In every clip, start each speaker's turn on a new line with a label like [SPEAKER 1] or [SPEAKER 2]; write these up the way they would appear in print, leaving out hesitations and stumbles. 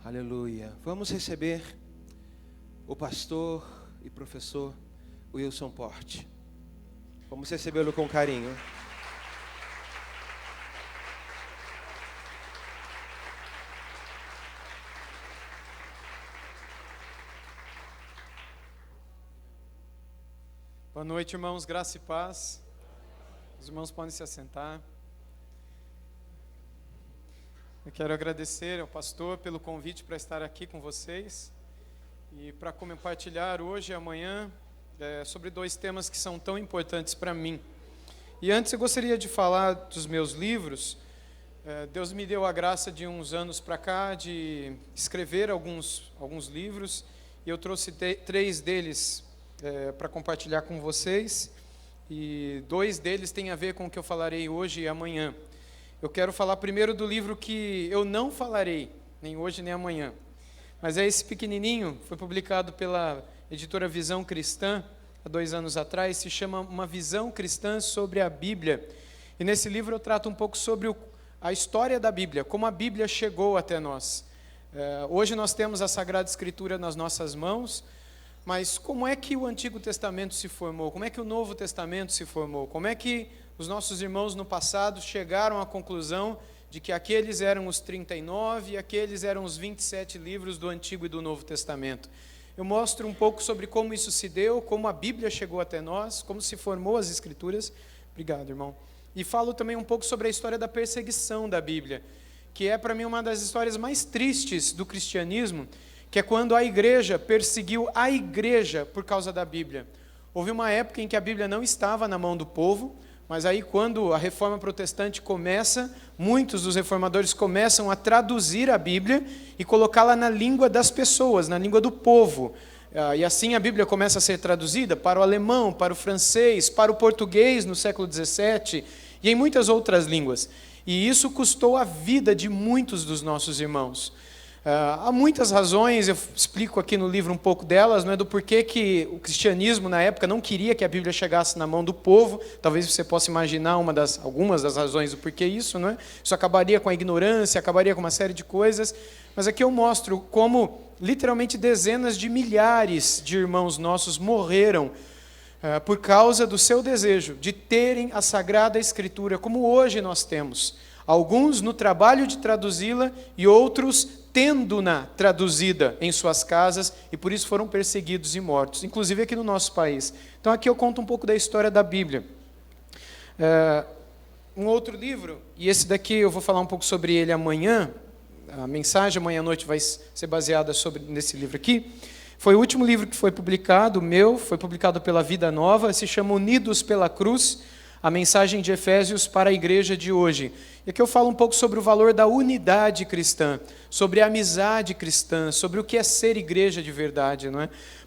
[SPEAKER 1] Aleluia. Vamos receber o pastor e professor Wilson Porte. Vamos recebê-lo com carinho.
[SPEAKER 2] Boa noite, irmãos, graça e paz. Os irmãos podem se assentar. Eu quero agradecer ao pastor pelo convite para estar aqui com vocês e para compartilhar hoje e amanhã sobre dois temas que são tão importantes para mim. E antes eu gostaria de falar dos meus livros. Deus me deu a graça de uns anos para cá de escrever alguns livros e eu trouxe 3 deles para compartilhar com vocês, e 2 deles têm a ver com o que eu falarei hoje e amanhã. Eu quero falar primeiro do livro que eu não falarei, nem hoje nem amanhã, mas é esse pequenininho, foi publicado pela editora Visão Cristã, há 2 anos atrás, se chama Uma Visão Cristã sobre a Bíblia, e nesse livro eu trato um pouco sobre a história da Bíblia, como a Bíblia chegou até nós. Hoje nós temos a Sagrada Escritura nas nossas mãos, mas como é que o Antigo Testamento se formou? Como é que o Novo Testamento se formou? Como é que os nossos irmãos no passado chegaram à conclusão de que aqueles eram os 39 e aqueles eram os 27 livros do Antigo e do Novo Testamento? Eu mostro um pouco sobre como isso se deu, como a Bíblia chegou até nós, como se formou as Escrituras. Obrigado, irmão. E falo também um pouco sobre a história da perseguição da Bíblia, que é para mim uma das histórias mais tristes do cristianismo, que é quando a igreja perseguiu a igreja por causa da Bíblia. Houve uma época em que a Bíblia não estava na mão do povo, mas aí quando a reforma protestante começa, muitos dos reformadores começam a traduzir a Bíblia e colocá-la na língua das pessoas, na língua do povo. E assim a Bíblia começa a ser traduzida para o alemão, para o francês, para o português no século XVII e em muitas outras línguas. E isso custou a vida de muitos dos nossos irmãos. Há muitas razões, eu explico aqui no livro um pouco delas, do porquê que o cristianismo na época não queria que a Bíblia chegasse na mão do povo. Talvez você possa imaginar algumas das razões do porquê isso, Isso acabaria com a ignorância, acabaria com uma série de coisas, mas aqui eu mostro como literalmente dezenas de milhares de irmãos nossos morreram por causa do seu desejo de terem a Sagrada Escritura como hoje nós temos. Alguns no trabalho de traduzi-la e outros tendo-na traduzida em suas casas e por isso foram perseguidos e mortos, inclusive aqui no nosso país. Então aqui eu conto um pouco da história da Bíblia. Um outro livro, e esse daqui eu vou falar um pouco sobre ele amanhã, a mensagem amanhã à noite vai ser baseada nesse livro aqui, foi o último livro que foi publicado, foi publicado pela Vida Nova, se chama Unidos pela Cruz, a mensagem de Efésios para a igreja de hoje. E aqui eu falo um pouco sobre o valor da unidade cristã, sobre a amizade cristã, sobre o que é ser igreja de verdade,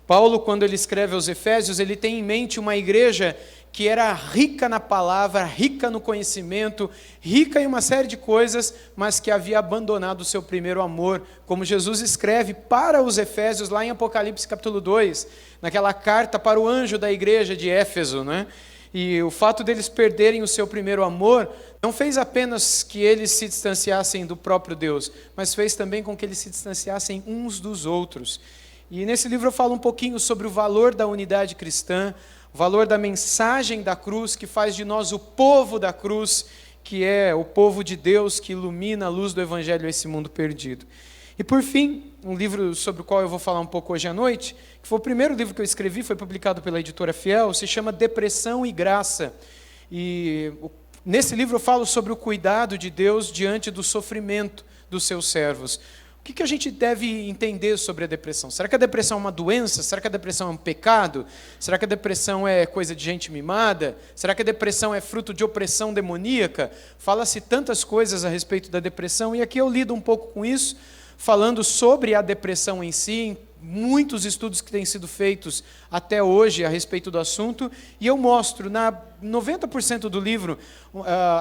[SPEAKER 2] Paulo, quando ele escreve aos Efésios, ele tem em mente uma igreja que era rica na palavra, rica no conhecimento, rica em uma série de coisas, mas que havia abandonado o seu primeiro amor, como Jesus escreve para os Efésios lá em Apocalipse capítulo 2, naquela carta para o anjo da igreja de Éfeso, E o fato deles perderem o seu primeiro amor não fez apenas que eles se distanciassem do próprio Deus, mas fez também com que eles se distanciassem uns dos outros. E nesse livro eu falo um pouquinho sobre o valor da unidade cristã, o valor da mensagem da cruz, que faz de nós o povo da cruz, que é o povo de Deus que ilumina a luz do Evangelho a esse mundo perdido. E por fim, um livro sobre o qual eu vou falar um pouco hoje à noite, que foi o primeiro livro que eu escrevi, foi publicado pela editora Fiel, se chama Depressão e Graça. E nesse livro eu falo sobre o cuidado de Deus diante do sofrimento dos seus servos. O que a gente deve entender sobre a depressão? Será que a depressão é uma doença? Será que a depressão é um pecado? Será que a depressão é coisa de gente mimada? Será que a depressão é fruto de opressão demoníaca? Fala-se tantas coisas a respeito da depressão, e aqui eu lido um pouco com isso, falando sobre a depressão em si, muitos estudos que têm sido feitos até hoje a respeito do assunto, e eu mostro, na 90% do livro,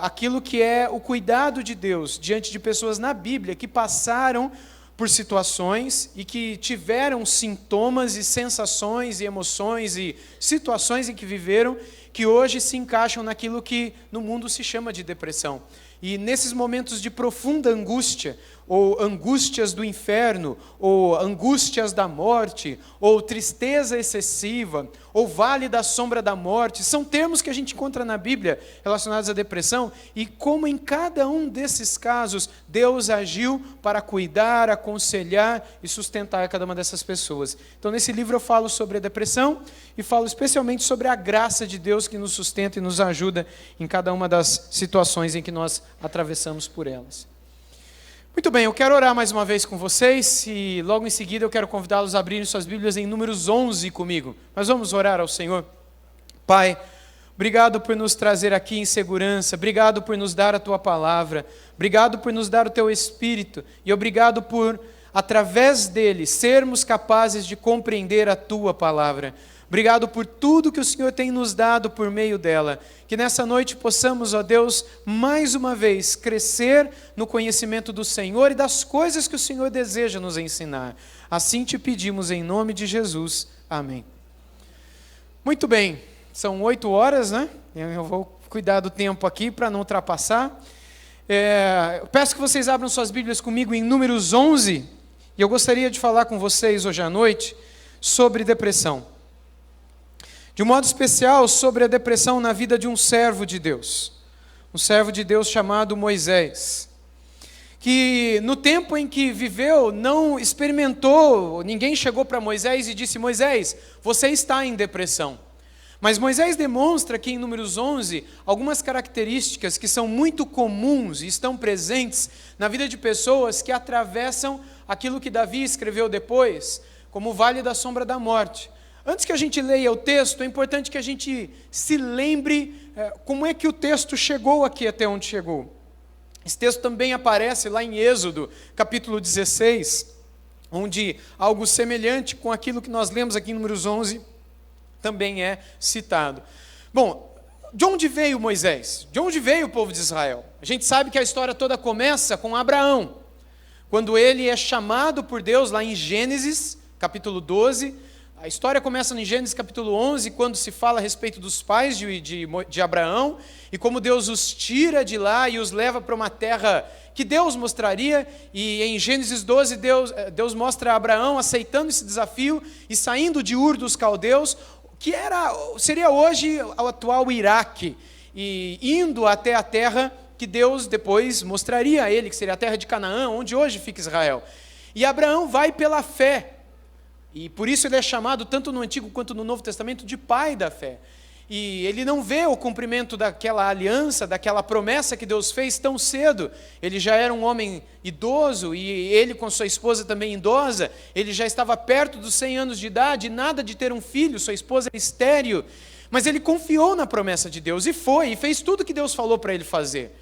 [SPEAKER 2] aquilo que é o cuidado de Deus diante de pessoas na Bíblia que passaram por situações e que tiveram sintomas e sensações e emoções e situações em que viveram, que hoje se encaixam naquilo que no mundo se chama de depressão. E nesses momentos de profunda angústia, ou angústias do inferno, ou angústias da morte, ou tristeza excessiva, ou vale da sombra da morte, são termos que a gente encontra na Bíblia relacionados à depressão, e como em cada um desses casos, Deus agiu para cuidar, aconselhar e sustentar cada uma dessas pessoas. Então nesse livro eu falo sobre a depressão, e falo especialmente sobre a graça de Deus que nos sustenta e nos ajuda em cada uma das situações em que nós atravessamos por elas. Muito bem, eu quero orar mais uma vez com vocês e logo em seguida eu quero convidá-los a abrirem suas Bíblias em Números 11 comigo. Mas vamos orar ao Senhor. Pai, obrigado por nos trazer aqui em segurança, obrigado por nos dar a Tua palavra, obrigado por nos dar o Teu Espírito e obrigado por, através dele, sermos capazes de compreender a Tua palavra. Obrigado por tudo que o Senhor tem nos dado por meio dela. Que nessa noite possamos, ó Deus, mais uma vez crescer no conhecimento do Senhor e das coisas que o Senhor deseja nos ensinar. Assim te pedimos em nome de Jesus. Amém. Muito bem, são 8 horas, né? Eu vou cuidar do tempo aqui para não ultrapassar. Eu peço que vocês abram suas Bíblias comigo em Números 11. E eu gostaria de falar com vocês hoje à noite sobre depressão. De um modo especial, sobre a depressão na vida de um servo de Deus. Um servo de Deus chamado Moisés. Que no tempo em que viveu, não experimentou, ninguém chegou para Moisés e disse: Moisés, você está em depressão. Mas Moisés demonstra aqui em Números 11 algumas características que são muito comuns e estão presentes na vida de pessoas que atravessam aquilo que Davi escreveu depois, como o vale da sombra da morte. Antes que a gente leia o texto, é importante que a gente se lembre como é que o texto chegou aqui até onde chegou. Esse texto também aparece lá em Êxodo, capítulo 16, onde algo semelhante com aquilo que nós lemos aqui em Números 11 também é citado. Bom, de onde veio Moisés? De onde veio o povo de Israel? A gente sabe que a história toda começa com Abraão, quando ele é chamado por Deus lá em Gênesis, capítulo 12. A história começa em Gênesis capítulo 11, quando se fala a respeito dos pais de Abraão, e como Deus os tira de lá e os leva para uma terra que Deus mostraria, e em Gênesis 12 Deus mostra a Abraão aceitando esse desafio e saindo de Ur dos Caldeus, que seria hoje o atual Iraque, e indo até a terra que Deus depois mostraria a ele, que seria a terra de Canaã, onde hoje fica Israel. E Abraão vai pela fé. E por isso ele é chamado, tanto no Antigo quanto no Novo Testamento, de pai da fé. E ele não vê o cumprimento daquela aliança, daquela promessa que Deus fez tão cedo. Ele já era um homem idoso, e ele com sua esposa também idosa, ele já estava perto dos 100 anos de idade, nada de ter um filho, sua esposa era estéril. Mas ele confiou na promessa de Deus, e foi, e fez tudo que Deus falou para ele fazer.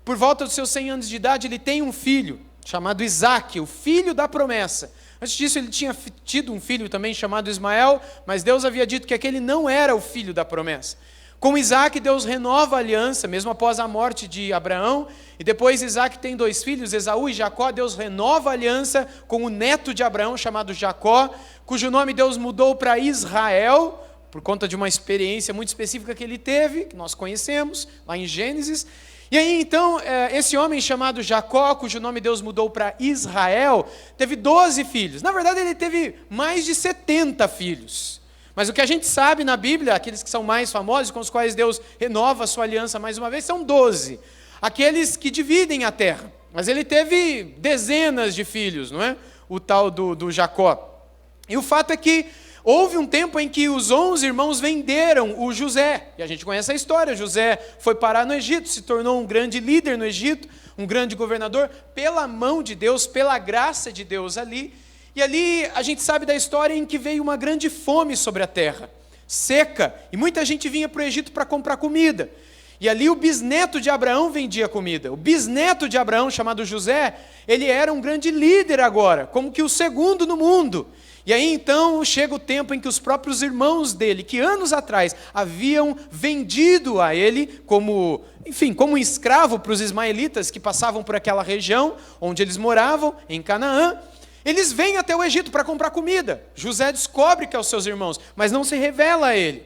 [SPEAKER 2] Por volta dos seus 100 anos de idade, ele tem um filho, chamado Isaque, o filho da promessa. Antes disso, ele tinha tido um filho também chamado Ismael, mas Deus havia dito que aquele não era o filho da promessa. Com Isaque, Deus renova a aliança, mesmo após a morte de Abraão, e depois Isaque tem 2 filhos, Esaú e Jacó. Deus renova a aliança com o neto de Abraão, chamado Jacó, cujo nome Deus mudou para Israel, por conta de uma experiência muito específica que ele teve, que nós conhecemos, lá em Gênesis. E aí, então, esse homem chamado Jacó, cujo nome Deus mudou para Israel, teve 12 filhos. Na verdade, ele teve mais de 70 filhos. Mas o que a gente sabe na Bíblia, aqueles que são mais famosos, com os quais Deus renova a sua aliança mais uma vez, são 12. Aqueles que dividem a terra. Mas ele teve dezenas de filhos, não é? O tal do Jacó. E o fato é que houve um tempo em que os 11 irmãos venderam o José, e a gente conhece a história. José foi parar no Egito, se tornou um grande líder no Egito, um grande governador, pela mão de Deus, pela graça de Deus ali. E ali a gente sabe da história em que veio uma grande fome sobre a terra, seca, e muita gente vinha para o Egito para comprar comida. E ali o bisneto de Abraão vendia comida. O bisneto de Abraão, chamado José, ele era um grande líder agora, como que o segundo no mundo. E aí então chega o tempo em que os próprios irmãos dele, que anos atrás haviam vendido a ele como um escravo para os ismaelitas que passavam por aquela região onde eles moravam, em Canaã, eles vêm até o Egito para comprar comida. José descobre que é os seus irmãos, mas não se revela a ele.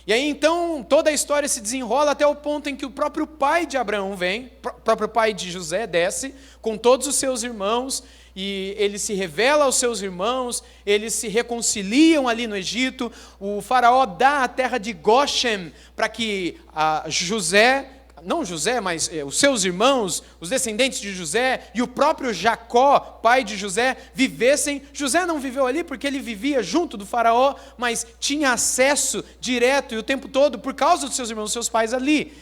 [SPEAKER 2] E aí então toda a história se desenrola até o ponto em que o próprio pai de Abraão vem, o próprio pai de José desce com todos os seus irmãos, e ele se revela aos seus irmãos, eles se reconciliam ali no Egito. O faraó dá a terra de Goshen para que mas os seus irmãos, os descendentes de José e o próprio Jacó, pai de José, vivessem. José não viveu ali porque ele vivia junto do faraó, mas tinha acesso direto e o tempo todo por causa dos seus irmãos, seus pais ali.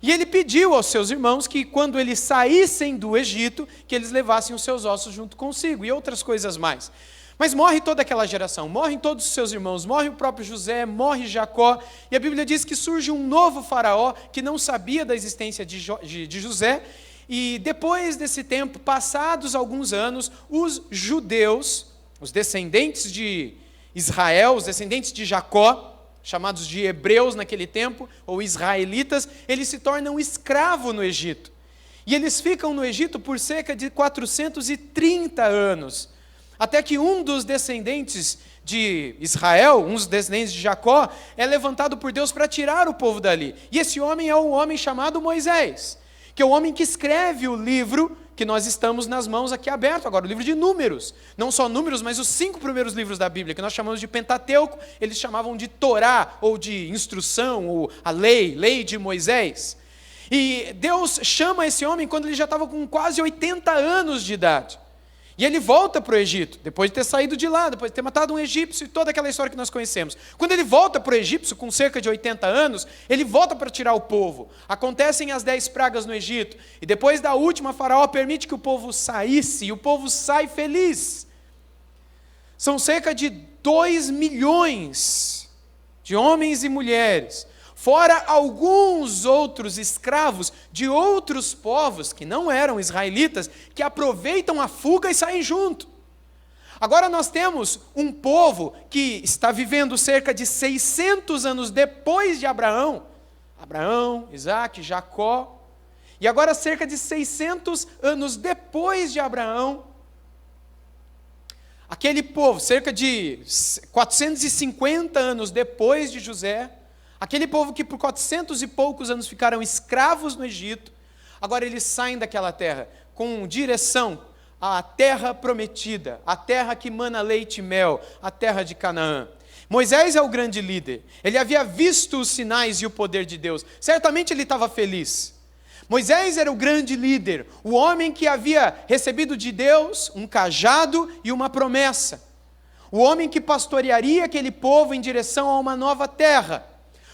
[SPEAKER 2] E ele pediu aos seus irmãos que quando eles saíssem do Egito, que eles levassem os seus ossos junto consigo e outras coisas mais. Mas morre toda aquela geração, morrem todos os seus irmãos, morre o próprio José, morre Jacó, e a Bíblia diz que surge um novo faraó que não sabia da existência de José, e depois desse tempo, passados alguns anos, os judeus, os descendentes de Israel, os descendentes de Jacó, chamados de hebreus naquele tempo, ou israelitas, eles se tornam escravos no Egito. E eles ficam no Egito por cerca de 430 anos. Até que um dos descendentes de Israel, um dos descendentes de Jacó, é levantado por Deus para tirar o povo dali. E esse homem é um homem chamado Moisés, que é o homem que escreve o livro que nós estamos nas mãos aqui aberto agora, o livro de Números. Não só Números, mas os 5 primeiros livros da Bíblia, que nós chamamos de Pentateuco, eles chamavam de Torá, ou de instrução, ou a lei de Moisés. E Deus chama esse homem quando ele já estava com quase 80 anos de idade. E ele volta para o Egito, depois de ter saído de lá, depois de ter matado um egípcio e toda aquela história que nós conhecemos. Quando ele volta para o Egito, com cerca de 80 anos, ele volta para tirar o povo. Acontecem as 10 pragas no Egito. E depois da última, Faraó permite que o povo saísse, e o povo sai feliz. São cerca de 2 milhões de homens e mulheres, fora alguns outros escravos de outros povos, que não eram israelitas, que aproveitam a fuga e saem junto. Agora nós temos um povo que está vivendo cerca de 600 anos depois de Abraão, Isaac, Jacó, e agora cerca de 600 anos depois de Abraão, aquele povo, cerca de 450 anos depois de José, aquele povo que por 400 e poucos anos ficaram escravos no Egito, agora eles saem daquela terra com direção à terra prometida, a terra que mana leite e mel, a terra de Canaã. Moisés é o grande líder, ele havia visto os sinais e o poder de Deus, certamente ele estava feliz. Moisés era o grande líder, o homem que havia recebido de Deus um cajado e uma promessa, o homem que pastorearia aquele povo em direção a uma nova terra,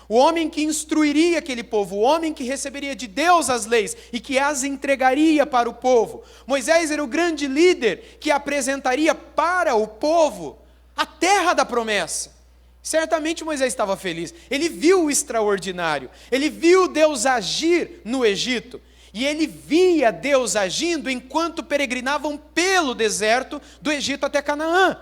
[SPEAKER 2] o homem que instruiria aquele povo, o homem que receberia de Deus as leis e que as entregaria para o povo. Moisés era o grande líder que apresentaria para o povo a terra da promessa. Certamente Moisés estava feliz, ele viu o extraordinário, ele viu Deus agir no Egito, e ele via Deus agindo enquanto peregrinavam pelo deserto do Egito até Canaã.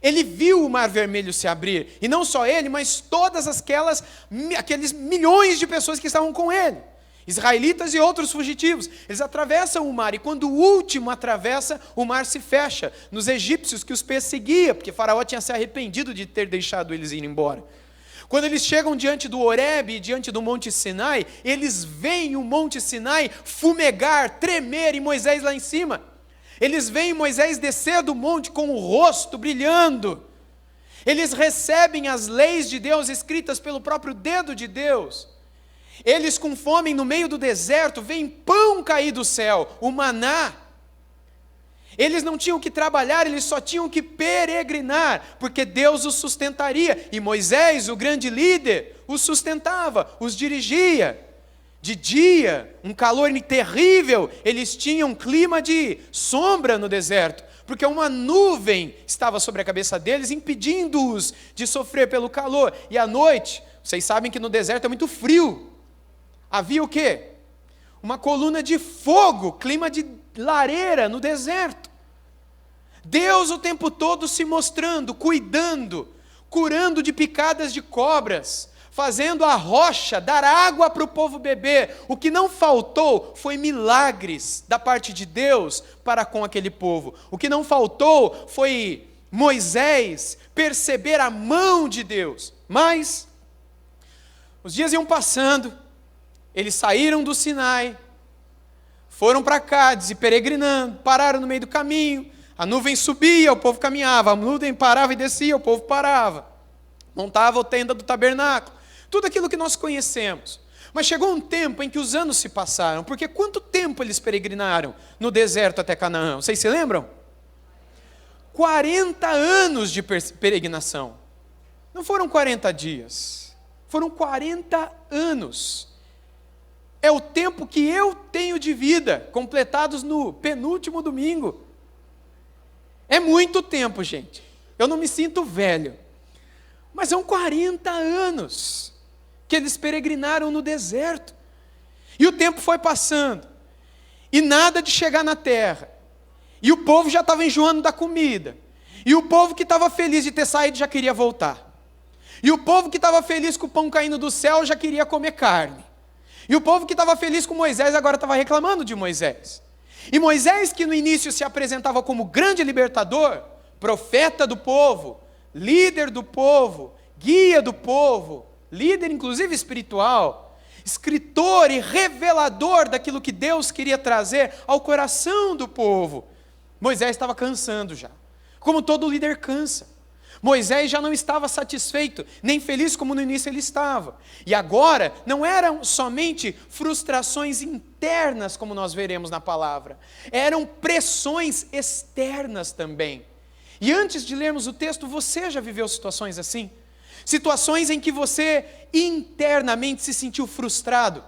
[SPEAKER 2] Ele viu o Mar Vermelho se abrir, e não só ele, mas todas aqueles milhões de pessoas que estavam com ele, israelitas e outros fugitivos. Eles atravessam o mar, e quando o último atravessa, o mar se fecha nos egípcios que os perseguia, porque Faraó tinha se arrependido de ter deixado eles ir embora. Quando eles chegam diante do Horebe, diante do Monte Sinai, eles veem o Monte Sinai fumegar, tremer, e Moisés lá em cima. Eles veem Moisés descer do monte com o rosto brilhando. Eles recebem as leis de Deus escritas pelo próprio dedo de Deus. Eles com fome no meio do deserto, veem pão cair do céu, o maná. Eles não tinham que trabalhar, eles só tinham que peregrinar, porque Deus os sustentaria. E Moisés, o grande líder, os sustentava, os dirigia. De dia, um calor terrível, eles tinham um clima de sombra no deserto, porque uma nuvem estava sobre a cabeça deles, impedindo-os de sofrer pelo calor. E à noite, vocês sabem que no deserto é muito frio. Havia o quê? Uma coluna de fogo, clima de lareira no deserto. Deus o tempo todo se mostrando, cuidando, curando de picadas de cobras, fazendo a rocha dar água para o povo beber. O que não faltou foi milagres da parte de Deus para com aquele povo. O que não faltou foi Moisés perceber a mão de Deus. Mas Os dias iam passando, eles saíram do Sinai, foram para Cádiz e peregrinando, pararam no meio do caminho, a nuvem subia, o povo caminhava, a nuvem parava e descia, o povo parava, montava a tenda do tabernáculo, tudo aquilo que nós conhecemos. Mas chegou um tempo em que os anos se passaram, porque quanto tempo eles peregrinaram no deserto até Canaã? Vocês se lembram? 40 anos de peregrinação. Não foram 40 dias, foram 40 anos. É o tempo que eu tenho de vida, completados no penúltimo domingo. É muito tempo, gente. Eu não me sinto velho. Mas são 40 anos que eles peregrinaram no deserto. E o tempo foi passando. E nada de chegar na terra. E o povo já estava enjoando da comida. E o povo que estava feliz de ter saído já queria voltar. E o povo que estava feliz com o pão caindo do céu já queria comer carne. E o povo que estava feliz com Moisés agora estava reclamando de Moisés. E Moisés, que no início se apresentava como grande libertador, profeta do povo, líder do povo, guia do povo, líder inclusive espiritual, escritor e revelador daquilo que Deus queria trazer ao coração do povo, Moisés estava cansando já, como todo líder cansa. Moisés já não estava satisfeito, nem feliz como no início ele estava. E agora, não eram somente frustrações internas, como nós veremos na palavra, eram pressões externas também. E antes de lermos o texto, você já viveu situações assim? Situações em que você internamente se sentiu frustrado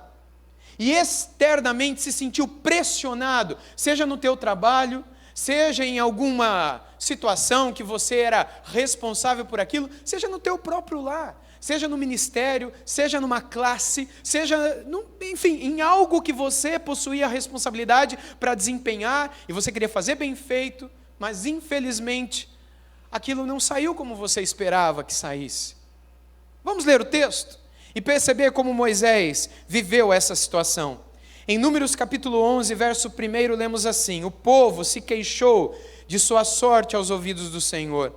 [SPEAKER 2] e externamente se sentiu pressionado, seja no teu trabalho, seja em alguma situação que você era responsável por aquilo, seja no teu próprio lar, seja no ministério, seja numa classe, seja, enfim, em algo que você possuía a responsabilidade para desempenhar e você queria fazer bem feito, mas infelizmente aquilo não saiu como você esperava que saísse. Vamos ler o texto e perceber como Moisés viveu essa situação. Em Números capítulo 11, verso 1, lemos assim: o povo se queixou de sua sorte aos ouvidos do Senhor.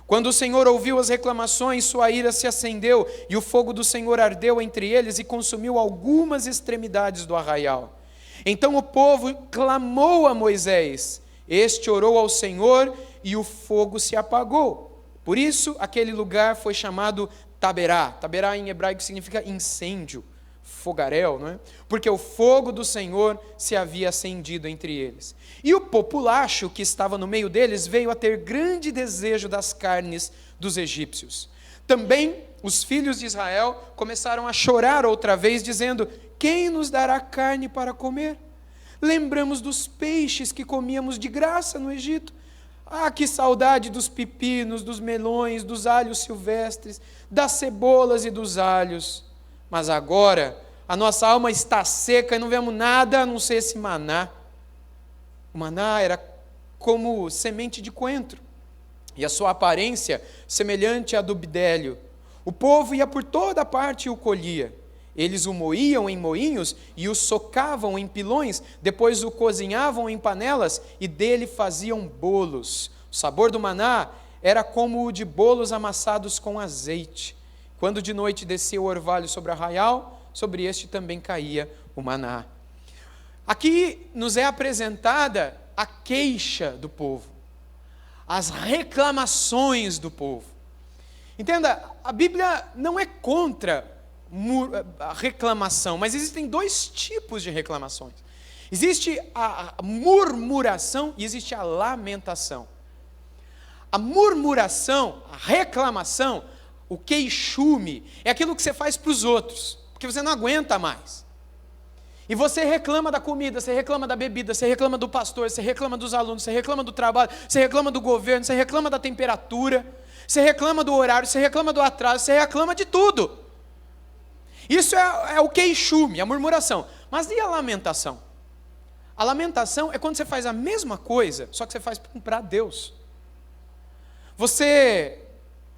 [SPEAKER 2] Quando o Senhor ouviu as reclamações, sua ira se acendeu, e o fogo do Senhor ardeu entre eles e consumiu algumas extremidades do arraial. Então o povo clamou a Moisés, este orou ao Senhor, e o fogo se apagou. Por isso, aquele lugar foi chamado Taberá. Taberá em hebraico significa incêndio, fogaréu, não é? Porque o fogo do Senhor se havia acendido entre eles. E o populacho que estava no meio deles veio a ter grande desejo das carnes dos egípcios. Também os filhos de Israel começaram a chorar outra vez, dizendo: quem nos dará carne para comer? Lembramos dos peixes que comíamos de graça no Egito. Ah, que saudade dos pepinos, dos melões, dos alhos silvestres, das cebolas e dos alhos. Mas agora a nossa alma está seca e não vemos nada a não ser esse maná. O maná era como semente de coentro, e a sua aparência semelhante à do bidélio. O povo ia por toda parte e o colhia. Eles o moíam em moinhos e o socavam em pilões, depois o cozinhavam em panelas e dele faziam bolos. O sabor do maná era como o de bolos amassados com azeite. Quando de noite descia o orvalho sobre o arraial, sobre este também caía o maná. Aqui nos é apresentada a queixa do povo, as reclamações do povo. Entenda, a Bíblia não é contra a reclamação, mas existem dois tipos de reclamações. Existe a murmuração e existe a lamentação. A murmuração, a reclamação, o queixume, é aquilo que você faz para os outros, porque você não aguenta mais. E você reclama da comida, você reclama da bebida, você reclama do pastor, você reclama dos alunos, você reclama do trabalho, você reclama do governo, você reclama da temperatura, você reclama do horário, você reclama do atraso, você reclama de tudo. Isso é o queixume, a murmuração. Mas e a lamentação? A lamentação é quando você faz a mesma coisa, só que você faz para Deus. Você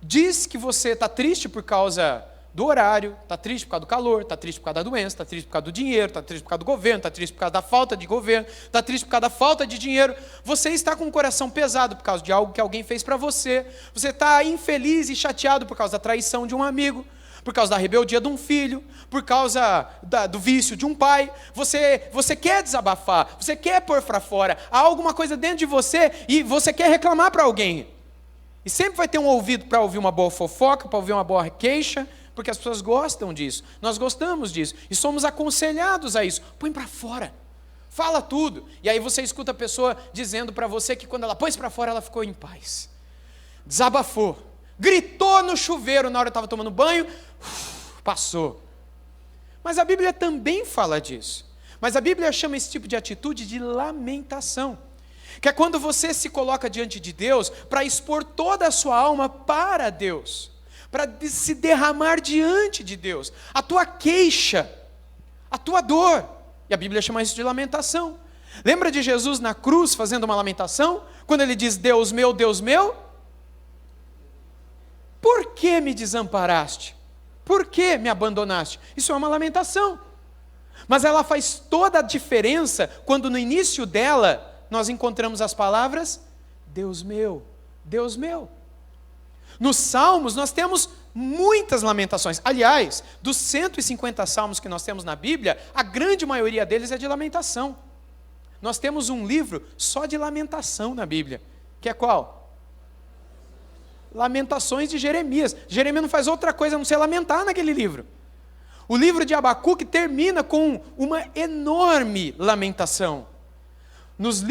[SPEAKER 2] diz que você está triste por causa do horário, está triste por causa do calor, está triste por causa da doença, está triste por causa do dinheiro, está triste por causa do governo, está triste por causa da falta de governo, está triste por causa da falta de dinheiro. Você está com o coração pesado por causa de algo que alguém fez para você. Você está infeliz e chateado por causa da traição de um amigo. por causa da rebeldia de um filho, por causa do vício de um pai. Você quer desabafar, você quer pôr para fora. Há alguma coisa dentro de você e você quer reclamar para alguém. E sempre vai ter um ouvido para ouvir uma boa fofoca, para ouvir uma boa queixa, porque as pessoas gostam disso. Nós gostamos disso e somos aconselhados a isso. Põe para fora. Fala tudo. E aí você escuta a pessoa dizendo para você que quando ela pôs para fora, ela ficou em paz. Desabafou. Gritou no chuveiro na hora que estava tomando banho. Passou. Mas a Bíblia também fala disso. Mas a Bíblia chama esse tipo de atitude de lamentação. Que é quando você se coloca diante de Deus para expor toda a sua alma para Deus. Para se derramar diante de Deus. A tua queixa. A tua dor. E a Bíblia chama isso de lamentação. Lembra de Jesus na cruz fazendo uma lamentação? Quando ele diz, Deus meu, por que me desamparaste? Por que me abandonaste? Isso é uma lamentação. Mas ela faz toda a diferença quando no início dela nós encontramos as palavras, Deus meu, Deus meu. Nos Salmos nós temos muitas lamentações. Aliás, dos 150 salmos que nós temos na Bíblia, a grande maioria deles é de lamentação. Nós temos um livro só de lamentação na Bíblia, que é qual? Lamentações de Jeremias. Jeremias não faz outra coisa a não ser lamentar naquele livro. O livro de Abacuque termina com uma enorme lamentação. Nos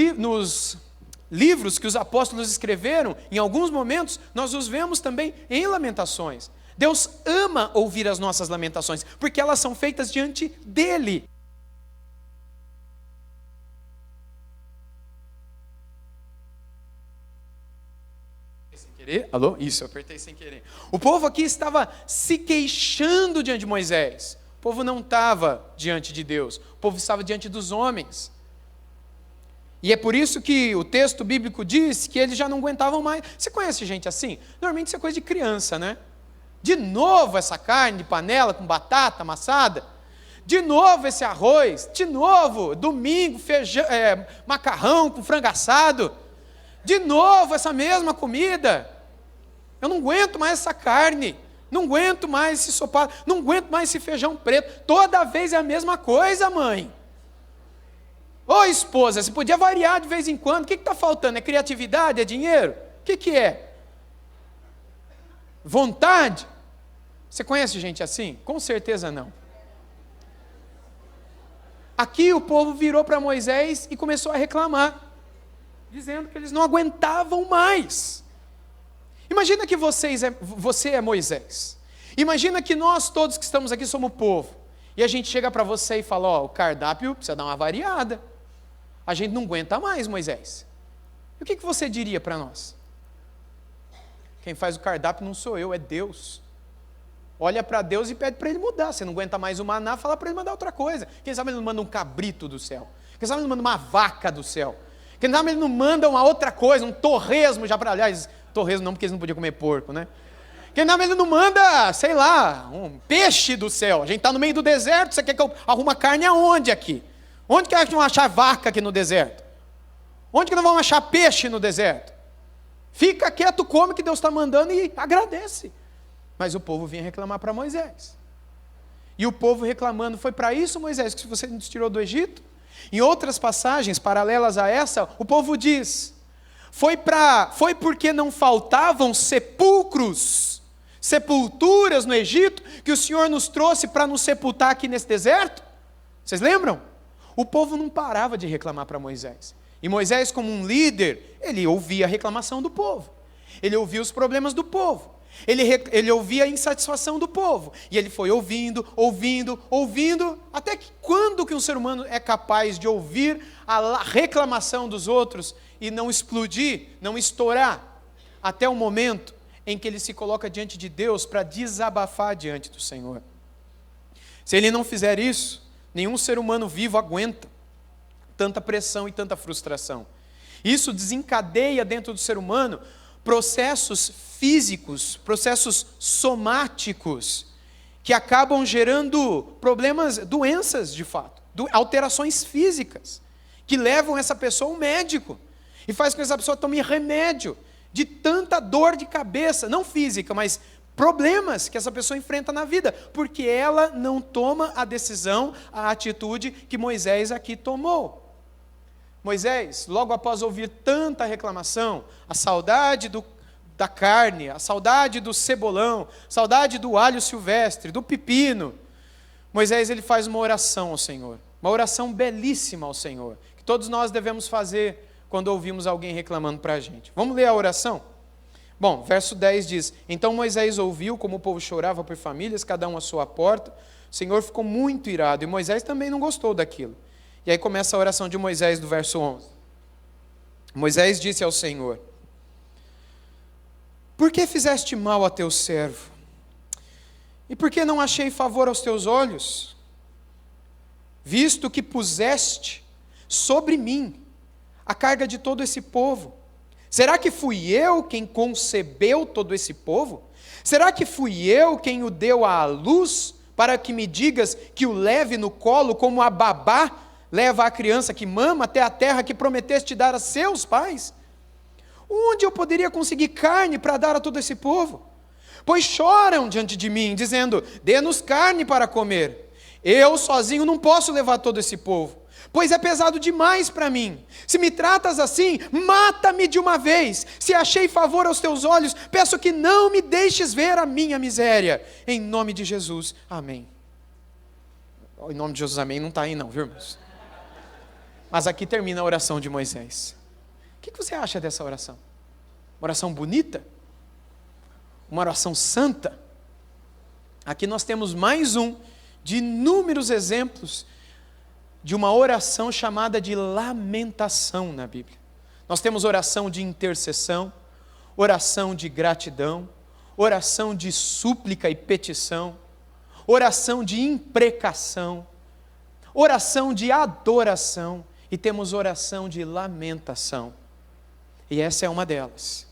[SPEAKER 2] livros que os apóstolos escreveram, em alguns momentos, nós os vemos também em lamentações. Deus ama ouvir as nossas lamentações, porque elas são feitas diante dEle. Alô? Isso, eu apertei sem querer. O povo aqui estava se queixando diante de Moisés. O povo não estava diante de Deus. O povo estava diante dos homens. E é por isso que o texto bíblico diz que eles já não aguentavam mais. Você conhece gente assim? Normalmente isso é coisa de criança, né? De novo essa carne de panela com batata amassada. De novo esse arroz. De novo, domingo, feijão, macarrão com frango assado. De novo essa mesma comida. Eu não aguento mais essa carne. Não aguento mais esse sopado. Não aguento mais esse feijão preto. Toda vez é a mesma coisa, mãe. Ô esposa, você podia variar de vez em quando. O que está faltando? É criatividade? É dinheiro? O que é? Vontade? Você conhece gente assim? Com certeza não. Aqui o povo virou para Moisés e começou a reclamar, dizendo que eles não aguentavam mais. Imagina que você é Moisés. Imagina que nós todos que estamos aqui somos o povo. E a gente chega para você e fala, ó, o cardápio precisa dar uma variada. A gente não aguenta mais, Moisés. E o que você diria para nós? Quem faz o cardápio não sou eu, é Deus. Olha para Deus e pede para Ele mudar. Você não aguenta mais o maná, fala para Ele mandar outra coisa. Quem sabe Ele não manda um cabrito do céu. Quem sabe Ele não manda uma vaca do céu. Quem sabe Ele não manda uma outra coisa, um torresmo já para... Aliás, torresmo não, porque eles não podiam comer porco, né? Quem sabe Ele não manda, sei lá, um peixe do céu. A gente está no meio do deserto, você quer que eu arruma carne aonde aqui? Onde que nós vamos achar vaca aqui no deserto? Onde que nós vamos achar peixe no deserto? Fica quieto, come que Deus está mandando e agradece. Mas o povo vinha reclamar para Moisés. E o povo reclamando, foi para isso, Moisés, que você nos tirou do Egito? Em outras passagens paralelas a essa, o povo diz, foi porque não faltavam sepulturas no Egito, que o Senhor nos trouxe para nos sepultar aqui nesse deserto? Vocês lembram? O povo não parava de reclamar para Moisés. E Moisés, como um líder, ele ouvia a reclamação do povo. Ele ouvia os problemas do povo. Ele ouvia a insatisfação do povo. E ele foi ouvindo, até que quando que um ser humano é capaz de ouvir a reclamação dos outros e não explodir, não estourar? Até o momento em que ele se coloca diante de Deus para desabafar diante do Senhor. Se ele não fizer isso, nenhum ser humano vivo aguenta tanta pressão e tanta frustração. Isso desencadeia dentro do ser humano processos físicos, processos somáticos, que acabam gerando problemas, doenças de fato, alterações físicas, que levam essa pessoa ao médico, e faz com que essa pessoa tome remédio, de tanta dor de cabeça, não física, mas problemas que essa pessoa enfrenta na vida, porque ela não toma a decisão, a atitude que Moisés aqui tomou. Moisés, logo após ouvir tanta reclamação, a saudade da carne, a saudade do cebolão, a saudade do alho silvestre, do pepino, Moisés ele faz uma oração ao Senhor, uma oração belíssima ao Senhor, que todos nós devemos fazer quando ouvimos alguém reclamando para a gente. Vamos ler a oração? Bom, verso 10 diz: então Moisés ouviu como o povo chorava por famílias, cada um à sua porta. O Senhor ficou muito irado, e Moisés também não gostou daquilo. E aí começa a oração de Moisés do verso 11. Moisés disse ao Senhor: por que fizeste mal a teu servo? E por que não achei favor aos teus olhos? Visto que puseste sobre mim a carga de todo esse povo. Será que fui eu quem concebeu todo esse povo? Será que fui eu quem o deu à luz, para que me digas que o leve no colo como a babá leva a criança que mama até a terra que prometeste dar a seus pais? Onde eu poderia conseguir carne para dar a todo esse povo? Pois choram diante de mim, dizendo: dê-nos carne para comer. Eu sozinho não posso levar todo esse povo, pois é pesado demais para mim. Se me tratas assim, mata-me de uma vez. Se achei favor aos teus olhos, peço que não me deixes ver a minha miséria. Em nome de Jesus, amém. Em nome de Jesus, amém, não está aí não, viu, irmãos? Mas aqui termina a oração de Moisés. O que você acha dessa oração? Uma oração bonita? Uma oração santa? Aqui nós temos mais um de inúmeros exemplos de uma oração chamada de lamentação na Bíblia. Nós temos oração de intercessão, oração de gratidão, oração de súplica e petição, oração de imprecação, oração de adoração, e temos oração de lamentação. E essa é uma delas.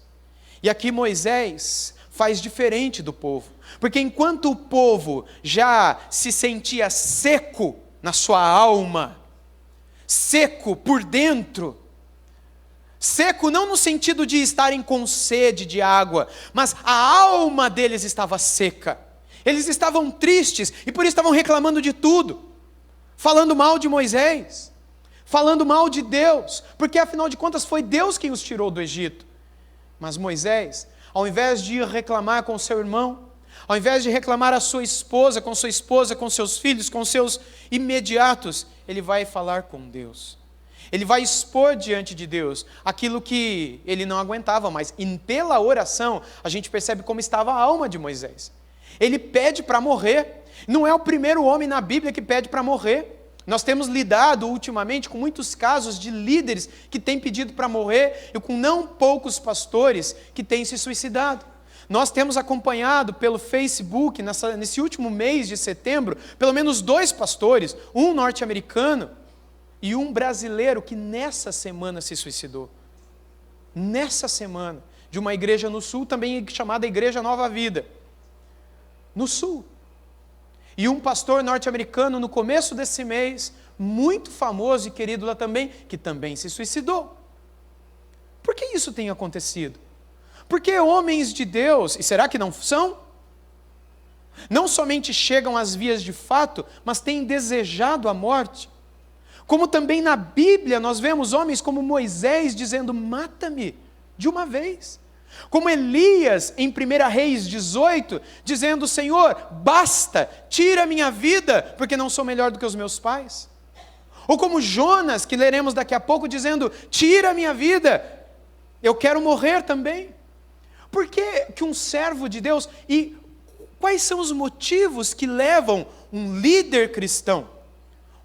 [SPEAKER 2] E aqui Moisés faz diferente do povo, porque enquanto o povo já se sentia seco na sua alma, seco por dentro, seco não no sentido de estarem com sede de água, mas a alma deles estava seca, eles estavam tristes e por isso estavam reclamando de tudo, falando mal de Moisés, falando mal de Deus, porque afinal de contas foi Deus quem os tirou do Egito. Mas Moisés, ao invés de ir reclamar com seu irmão, ao invés de reclamar a sua esposa, com seus filhos, com seus imediatos, ele vai falar com Deus. Ele vai expor diante de Deus aquilo que ele não aguentava mais. E pela oração, a gente percebe como estava a alma de Moisés. Ele pede para morrer. Não é o primeiro homem na Bíblia que pede para morrer. Nós temos lidado ultimamente com muitos casos de líderes que têm pedido para morrer e com não poucos pastores que têm se suicidado. Nós temos acompanhado pelo Facebook, nesse último mês de setembro, pelo menos 2 pastores, um norte-americano e um brasileiro que nessa semana se suicidou. Nessa semana, de uma igreja no sul, também chamada Igreja Nova Vida. No sul. E um pastor norte-americano no começo desse mês, muito famoso e querido lá também, que também se suicidou. Por que isso tem acontecido? Porque homens de Deus, e será que não são? Não somente chegam às vias de fato, mas têm desejado a morte. Como também na Bíblia nós vemos homens como Moisés dizendo: mata-me de uma vez. Como Elias em 1 Reis 18, dizendo: Senhor, basta, tira a minha vida, porque não sou melhor do que os meus pais. Ou como Jonas, que leremos daqui a pouco, dizendo: tira a minha vida, eu quero morrer também. Por que um servo de Deus, e quais são os motivos que levam um líder cristão,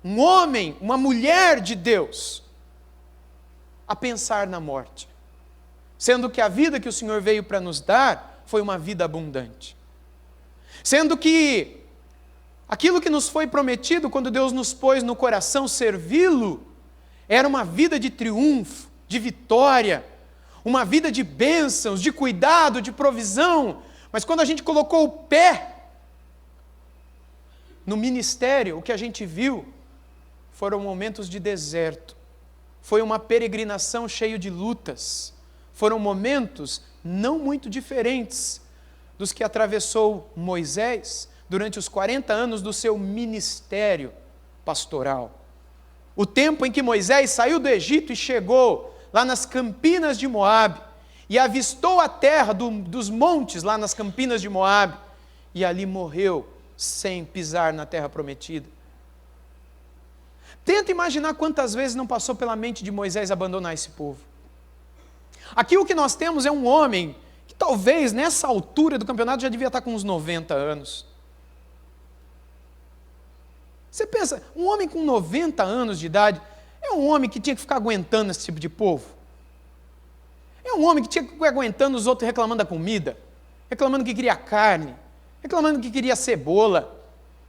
[SPEAKER 2] um homem, uma mulher de Deus, a pensar na morte? Sendo que a vida que o Senhor veio para nos dar foi uma vida abundante. Sendo que aquilo que nos foi prometido quando Deus nos pôs no coração servi-lo, era uma vida de triunfo, de vitória, uma vida de bênçãos, de cuidado, de provisão. Mas quando a gente colocou o pé no ministério, o que a gente viu foram momentos de deserto, foi uma peregrinação cheia de lutas. Foram momentos não muito diferentes dos que atravessou Moisés durante os 40 anos do seu ministério pastoral. O tempo em que Moisés saiu do Egito e chegou lá nas campinas de Moabe, e avistou a terra dos montes lá nas campinas de Moabe, e ali morreu sem pisar na terra prometida. Tenta imaginar quantas vezes não passou pela mente de Moisés abandonar esse povo. Aqui o que nós temos é um homem que talvez nessa altura do campeonato já devia estar com uns 90 anos. Você pensa, um homem com 90 anos de idade é um homem que tinha que ficar aguentando esse tipo de povo? É um homem que tinha que ficar aguentando os outros reclamando da comida, reclamando que queria carne, reclamando que queria cebola,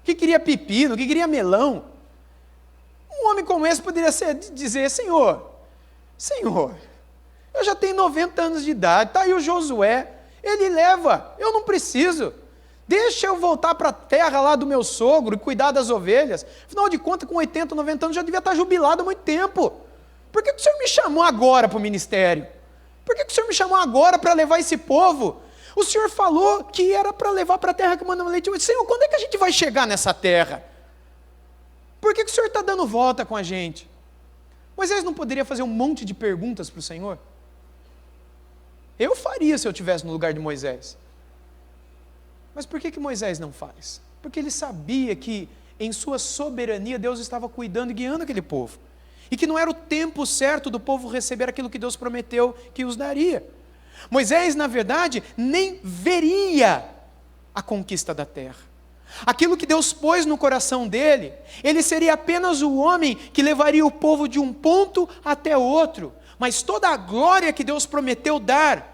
[SPEAKER 2] que queria pepino, que queria melão. Um homem como esse poderia dizer, Senhor, eu já tenho 90 anos de idade, está aí o Josué, ele leva, eu não preciso. Deixa eu voltar para a terra lá do meu sogro e cuidar das ovelhas. Afinal de contas, com 80, 90 anos, já devia estar jubilado há muito tempo. Por que o Senhor me chamou agora para o ministério? Por que o Senhor me chamou agora para levar esse povo? O Senhor falou que era para levar para a terra que manda leite. Eu disse, Senhor, quando é que a gente vai chegar nessa terra? Por que o Senhor está dando volta com a gente? Moisés não poderia fazer um monte de perguntas para o Senhor? Eu faria se eu estivesse no lugar de Moisés. Mas por que Moisés não faz? Porque ele sabia que em sua soberania Deus estava cuidando e guiando aquele povo. E que não era o tempo certo do povo receber aquilo que Deus prometeu que os daria. Moisés, na verdade, nem veria a conquista da terra. Aquilo que Deus pôs no coração dele, ele seria apenas o homem que levaria o povo de um ponto até outro. Mas toda a glória que Deus prometeu dar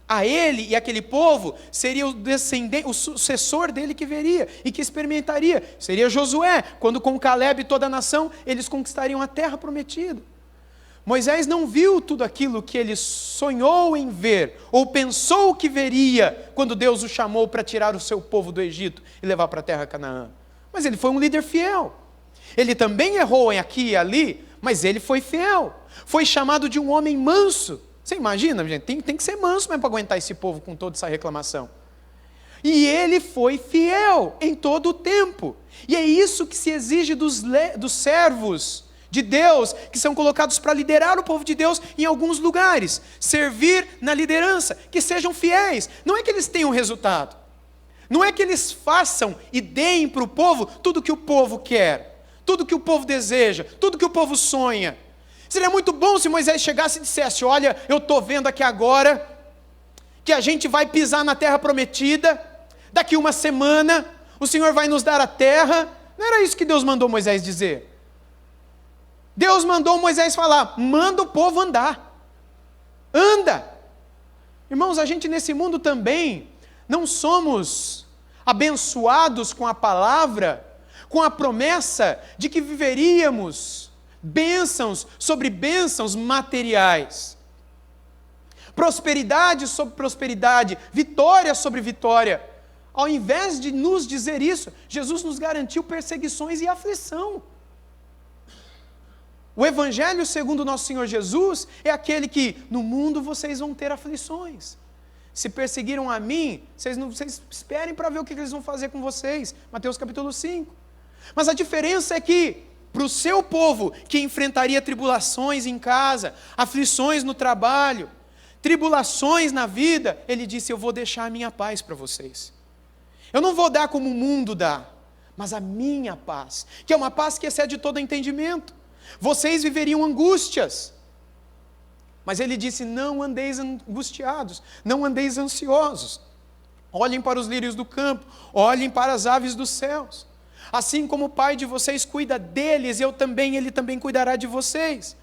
[SPEAKER 2] a ele e aquele povo, seria o descendente, o sucessor dele que veria e que experimentaria. Seria Josué, quando com Caleb e toda a nação, eles conquistariam a terra prometida. Moisés não viu tudo aquilo que ele sonhou em ver, ou pensou que veria, quando Deus o chamou para tirar o seu povo do Egito e levar para a terra Canaã. Mas ele foi um líder fiel. Ele também errou aqui e ali, mas ele foi fiel. Foi chamado de um homem manso. Você imagina, gente? Tem que ser manso mesmo para aguentar esse povo com toda essa reclamação. E ele foi fiel em todo o tempo. E é isso que se exige dos servos de Deus, que são colocados para liderar o povo de Deus em alguns lugares. Servir na liderança, que sejam fiéis. Não é que eles tenham resultado. Não é que eles façam e deem para o povo tudo que o povo quer, tudo que o povo deseja, tudo que o povo sonha. Seria muito bom se Moisés chegasse e dissesse, olha, eu estou vendo aqui agora que a gente vai pisar na terra prometida, daqui uma semana o Senhor vai nos dar a terra. Não era isso que Deus mandou Moisés dizer. Deus mandou Moisés falar, manda o povo andar. Anda. Irmãos, a gente nesse mundo também não somos abençoados com a palavra, com a promessa de que viveríamos bênçãos sobre bênçãos materiais. Prosperidade sobre prosperidade, vitória sobre vitória. Ao invés de nos dizer isso, Jesus nos garantiu perseguições e aflição. O Evangelho segundo o nosso Senhor Jesus é aquele que no mundo vocês vão ter aflições. Se perseguiram a mim, vocês esperem para ver o que eles vão fazer com vocês. Mateus capítulo 5. Mas a diferença é que para o seu povo que enfrentaria tribulações em casa, aflições no trabalho, tribulações na vida, ele disse, eu vou deixar a minha paz para vocês. Eu não vou dar como o mundo dá, mas a minha paz, que é uma paz que excede todo entendimento. Vocês viveriam angústias, mas ele disse, não andeis angustiados, não andeis ansiosos. Olhem para os lírios do campo, olhem para as aves dos céus. Assim como o Pai de vocês cuida deles, Ele também cuidará de vocês.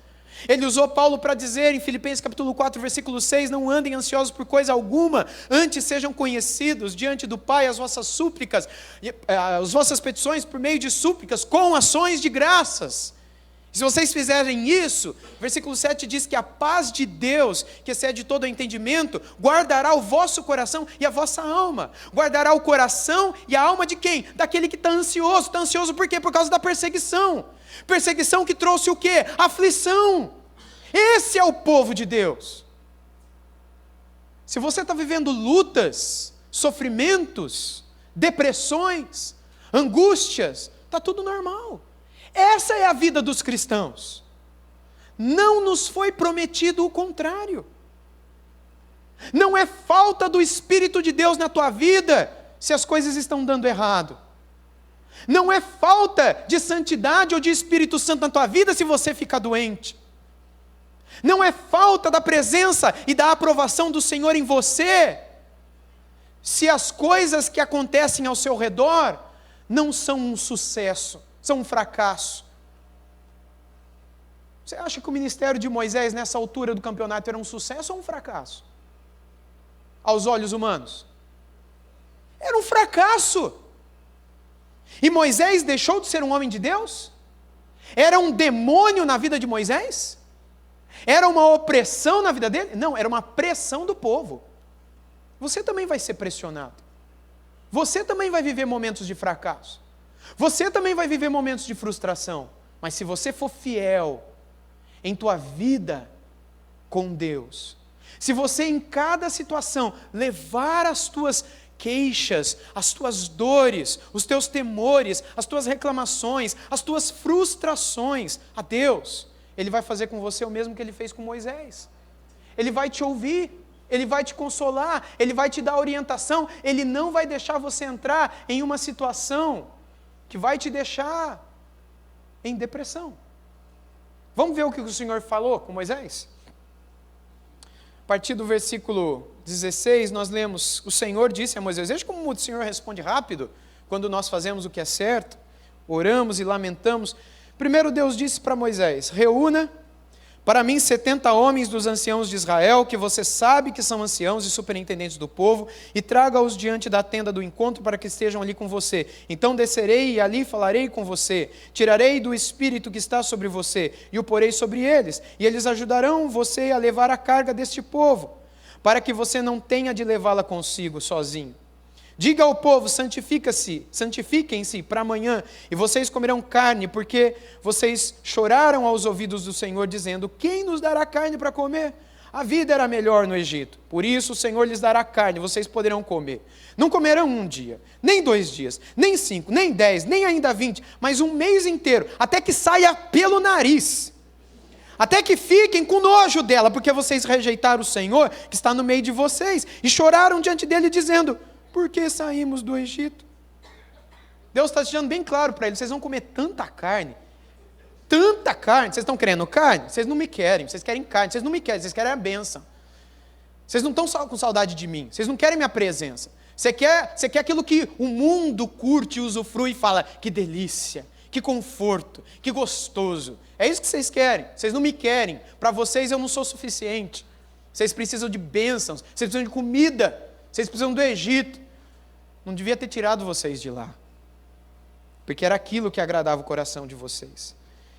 [SPEAKER 2] Ele usou Paulo para dizer em Filipenses capítulo 4, versículo 6, não andem ansiosos por coisa alguma, antes sejam conhecidos diante do Pai as vossas súplicas, as vossas petições por meio de súplicas, com ações de graças. Se vocês fizerem isso, versículo 7 diz que a paz de Deus, que excede todo o entendimento, guardará o vosso coração e a vossa alma. Guardará o coração e a alma de quem? Daquele que está ansioso. Está ansioso por quê? Por causa da perseguição. Perseguição que trouxe o quê? Aflição. Esse é o povo de Deus. Se você está vivendo lutas, sofrimentos, depressões, angústias, está tudo normal. Essa é a vida dos cristãos. Não nos foi prometido o contrário. Não é falta do Espírito de Deus na tua vida se as coisas estão dando errado. Não é falta de santidade ou de Espírito Santo na tua vida se você fica doente. Não é falta da presença e da aprovação do Senhor em você se as coisas que acontecem ao seu redor não são um sucesso, são um fracasso. Você acha que o ministério de Moisés nessa altura do campeonato era um sucesso ou um fracasso? Aos olhos humanos? Era um fracasso. E Moisés deixou de ser um homem de Deus? Era um demônio na vida de Moisés? Era uma opressão na vida dele? Não, era uma pressão do povo. Você também vai ser pressionado. Você também vai viver momentos de fracasso. Você também vai viver momentos de frustração. Mas se você for fiel em tua vida com Deus, se você em cada situação levar as tuas queixas, as tuas dores, os teus temores, as tuas reclamações, as tuas frustrações a Deus, Ele vai fazer com você o mesmo que Ele fez com Moisés. Ele vai te ouvir, Ele vai te consolar, Ele vai te dar orientação, Ele não vai deixar você entrar em uma situação que vai te deixar em depressão. Vamos ver o que o Senhor falou com Moisés? A partir do versículo 16, nós lemos: o Senhor disse a Moisés. Veja como o Senhor responde rápido quando nós fazemos o que é certo, oramos e lamentamos. Primeiro Deus disse para Moisés: reúna para mim 70 homens dos anciãos de Israel, que você sabe que são anciãos e superintendentes do povo, e traga-os diante da tenda do encontro para que estejam ali com você. Então descerei e ali falarei com você, tirarei do espírito que está sobre você e o porei sobre eles, e eles ajudarão você a levar a carga deste povo, para que você não tenha de levá-la consigo sozinho. Diga ao povo: santifiquem-se para amanhã, e vocês comerão carne, porque vocês choraram aos ouvidos do Senhor, dizendo: quem nos dará carne para comer? A vida era melhor no Egito. Por isso o Senhor lhes dará carne, vocês poderão comer. Não comerão um dia, nem 2 dias, nem 5, nem 10, nem ainda 20, mas um mês inteiro, até que saia pelo nariz. Até que fiquem com nojo dela, porque vocês rejeitaram o Senhor, que está no meio de vocês, e choraram diante dele, dizendo: por que saímos do Egito? Deus está deixando bem claro para eles: vocês vão comer tanta carne, vocês estão querendo carne? Vocês não me querem, vocês querem carne, vocês não me querem, vocês querem a bênção. Vocês não estão só com saudade de mim, vocês não querem minha presença. Você quer aquilo que o mundo curte, usufrui e fala: que delícia, que conforto, que gostoso. É isso que vocês querem, vocês não me querem. Para vocês eu não sou suficiente. Vocês precisam de bênçãos, vocês precisam de comida, vocês precisam do Egito. Não devia ter tirado vocês de lá, porque era aquilo que agradava o coração de vocês.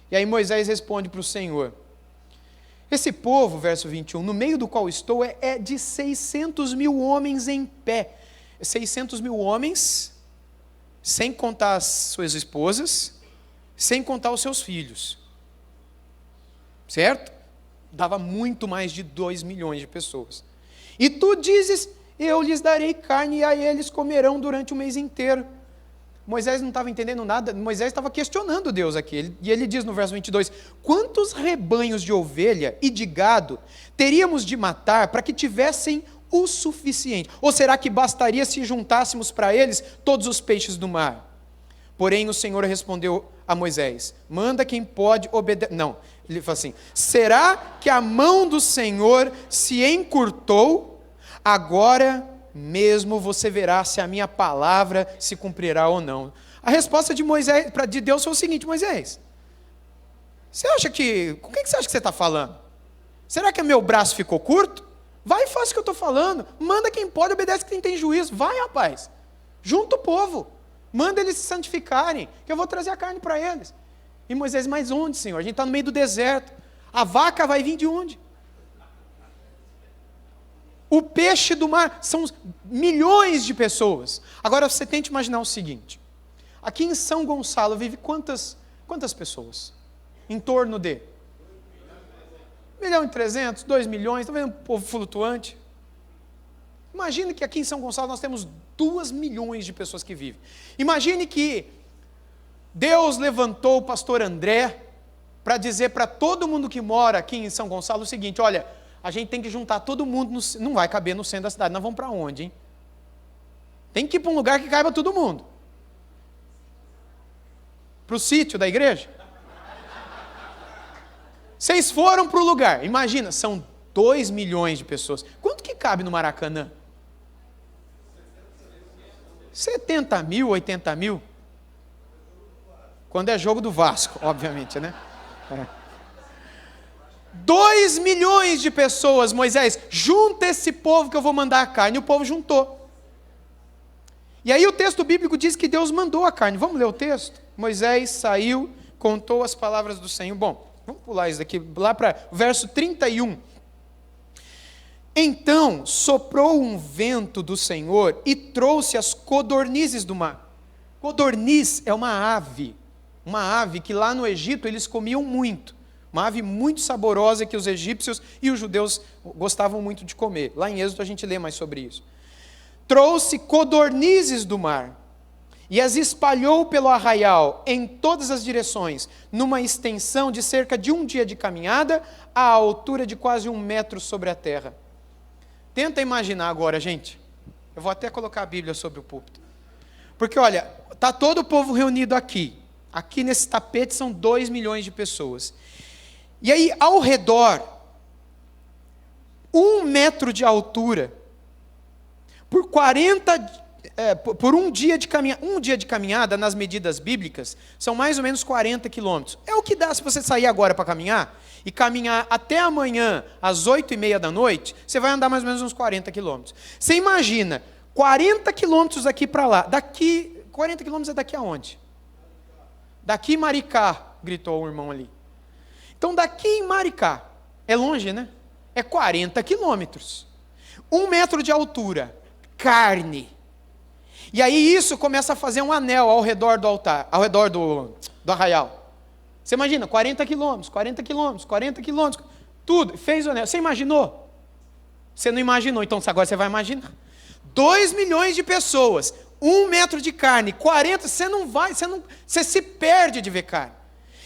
[SPEAKER 2] E aí Moisés responde para o Senhor: esse povo, verso 21, no meio do qual estou é de 600 mil homens em pé. 600 mil homens, sem contar as suas esposas, sem contar os seus filhos. Certo? Dava muito mais de 2 milhões de pessoas. E tu dizes: eu lhes darei carne e a eles comerão durante o mês inteiro. Moisés não estava entendendo nada, Moisés estava questionando Deus aqui. E ele diz no verso 22, quantos rebanhos de ovelha e de gado teríamos de matar para que tivessem o suficiente? Ou será que bastaria se juntássemos para eles todos os peixes do mar? Porém o Senhor respondeu a Moisés, manda quem pode obedecer. Não, ele fala assim, será que a mão do Senhor se encurtou? Agora mesmo você verá se a minha palavra se cumprirá ou não. A resposta de Moisés, de Deus foi o seguinte, Moisés, você acha que, com quem que você acha que você está falando? Será que meu braço ficou curto? Vai e faz o que eu estou falando, manda quem pode, obedece quem tem juízo, vai rapaz, junta o povo, manda eles se santificarem, que eu vou trazer a carne para eles. E Moisés, mas onde, Senhor? A gente está no meio do deserto, a vaca vai vir de onde? O peixe do mar, são milhões de pessoas. Agora você tente imaginar o seguinte, aqui em São Gonçalo vive quantas pessoas? Em torno de 1.300.000, 2 milhões, talvez um povo flutuante. Imagine que aqui em São Gonçalo nós temos 2 milhões de pessoas que vivem. Imagine que Deus levantou o pastor André para dizer para todo mundo que mora aqui em São Gonçalo o seguinte: olha, a gente tem que juntar todo mundo, não vai caber no centro da cidade, nós vamos para onde, hein? Tem que ir para um lugar que caiba todo mundo. Para o sítio da igreja? Vocês foram para o lugar, imagina, são 2 milhões de pessoas. Quanto que cabe no Maracanã? 70 mil, 80 mil? Quando é jogo do Vasco, obviamente, né? 2 milhões de pessoas, Moisés, junta esse povo que eu vou mandar a carne. E o povo juntou. E aí o texto bíblico diz que Deus mandou a carne. Vamos ler o texto? Moisés saiu, contou as palavras do Senhor. Bom, vamos pular isso daqui, lá para o verso 31. Então soprou um vento do Senhor e trouxe as codornizes do mar. Codorniz é uma ave que lá no Egito eles comiam muito. Uma ave muito saborosa que os egípcios e os judeus gostavam muito de comer. Lá em Êxodo a gente lê mais sobre isso. Trouxe codornizes do mar e as espalhou pelo arraial em todas as direções, numa extensão de cerca de 1 dia de caminhada, à altura de quase 1 metro sobre a terra. Tenta imaginar agora, gente. Eu vou até colocar a Bíblia sobre o púlpito. Porque, olha, está todo o povo reunido aqui. Aqui nesse tapete são 2 milhões de pessoas. E aí, ao redor, 1 metro de altura, por um dia de caminhada, nas medidas bíblicas, são mais ou menos 40 quilômetros. É o que dá se você sair agora para caminhar, e caminhar até amanhã, às 8h30 da noite, você vai andar mais ou menos uns 40 quilômetros. Você imagina, 40 quilômetros daqui para lá. 40 quilômetros é daqui aonde? Daqui em Maricá, gritou o irmão ali. Então daqui em Maricá, é longe, né? É 40 quilômetros. 1 metro de altura, carne. E aí isso começa a fazer um anel ao redor do altar, ao redor do arraial. Você imagina, 40 quilômetros, 40 quilômetros, 40 quilômetros, tudo, fez o anel. Você imaginou? Você não imaginou, então agora você vai imaginar. 2 milhões de pessoas, 1 metro de carne, 40, você se perde de ver carne.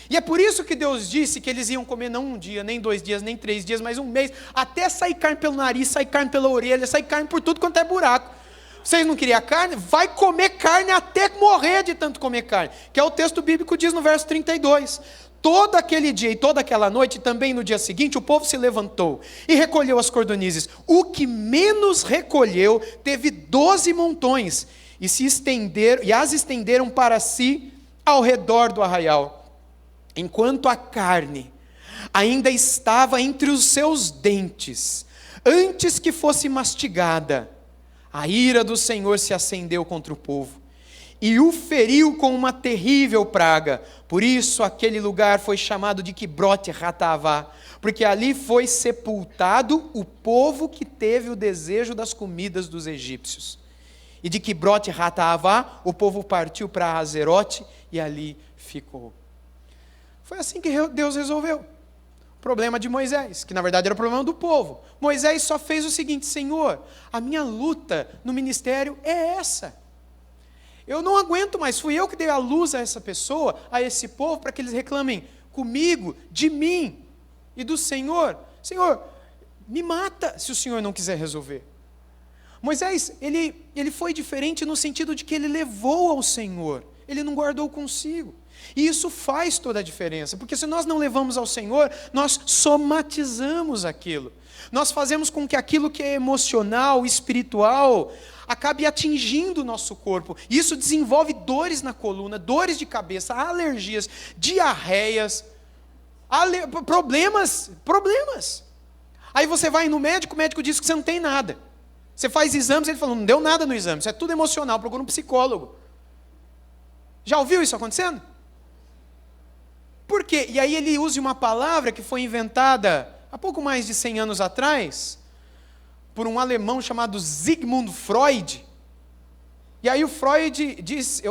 [SPEAKER 2] E é por isso que Deus disse que eles iam comer não 1 dia, nem 2 dias, nem 3 dias, mas 1 mês, até sair carne pelo nariz, sair carne pela orelha, sair carne por tudo quanto é buraco. Vocês não queriam carne? Vai comer carne até morrer de tanto comer carne, que é o texto bíblico diz no verso 32. Todo aquele dia e toda aquela noite, também no dia seguinte, o povo se levantou e recolheu as cordonizes. O que menos recolheu teve 12 montões, e as estenderam para si ao redor do arraial, enquanto a carne ainda estava entre os seus dentes, antes que fosse mastigada. A ira do Senhor se acendeu contra o povo e o feriu com uma terrível praga. Por isso aquele lugar foi chamado de Quibrote Hatavá, porque ali foi sepultado o povo que teve o desejo das comidas dos egípcios. E de Quibrote Hatavá o povo partiu para Azerote e ali ficou. Foi assim que Deus resolveu o problema de Moisés, que na verdade era o problema do povo. Moisés só fez o seguinte: Senhor, a minha luta no ministério é essa. Eu não aguento mais, fui eu que dei a luz a essa pessoa, a esse povo, para que eles reclamem comigo, de mim e do Senhor. Senhor, me mata se o Senhor não quiser resolver. Moisés, ele foi diferente no sentido de que ele levou ao Senhor, ele não guardou consigo. E isso faz toda a diferença, porque se nós não levamos ao Senhor, nós somatizamos aquilo. Nós fazemos com que aquilo que é emocional, espiritual, acabe atingindo o nosso corpo. E isso desenvolve dores na coluna, dores de cabeça, alergias, diarreias, problemas. Aí você vai no médico, o médico diz que você não tem nada. Você faz exames, ele fala, não deu nada no exame, isso é tudo emocional, procura um psicólogo. Já ouviu isso acontecendo? Por quê? E aí ele usa uma palavra que foi inventada há pouco mais de 100 anos atrás, por um alemão chamado Sigmund Freud. E aí o Freud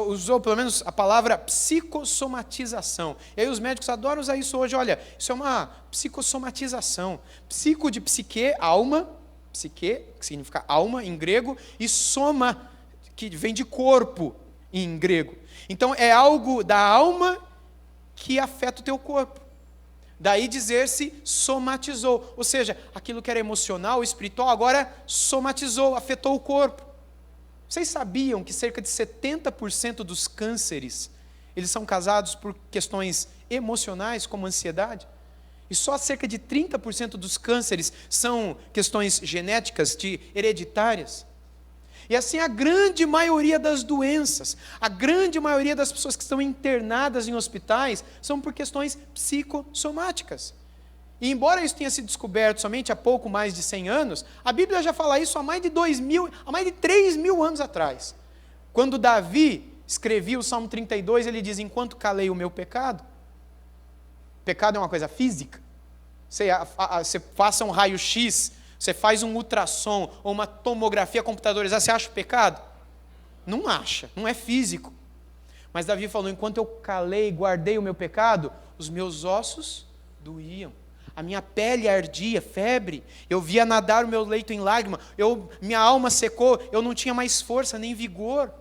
[SPEAKER 2] usou pelo menos a palavra psicossomatização. E aí os médicos adoram usar isso hoje. Olha, isso é uma psicossomatização. Psico de psique, alma, psique, que significa alma em grego, e soma, que vem de corpo em grego. Então é algo da alma que afeta o teu corpo. Daí dizer-se somatizou, ou seja, aquilo que era emocional, espiritual, agora somatizou, afetou o corpo. Vocês sabiam que cerca de 70% dos cânceres, eles são causados por questões emocionais, como ansiedade? E só cerca de 30% dos cânceres são questões genéticas, hereditárias. E assim a grande maioria das doenças, a grande maioria das pessoas que estão internadas em hospitais são por questões psicossomáticas. E embora isso tenha sido descoberto somente há pouco mais de 100 anos, a Bíblia já fala isso há mais de 3.000 anos atrás. Quando Davi escrevia o Salmo 32, ele diz: enquanto calei o meu pecado. Pecado é uma coisa física. Você faça um raio-x, você faz um ultrassom ou uma tomografia computadorizada, você acha o pecado? Não acha, não é físico. Mas Davi falou: enquanto eu calei, guardei o meu pecado, os meus ossos doíam, a minha pele ardia, febre, eu via nadar o meu leito em lágrima, minha alma secou, eu não tinha mais força nem vigor.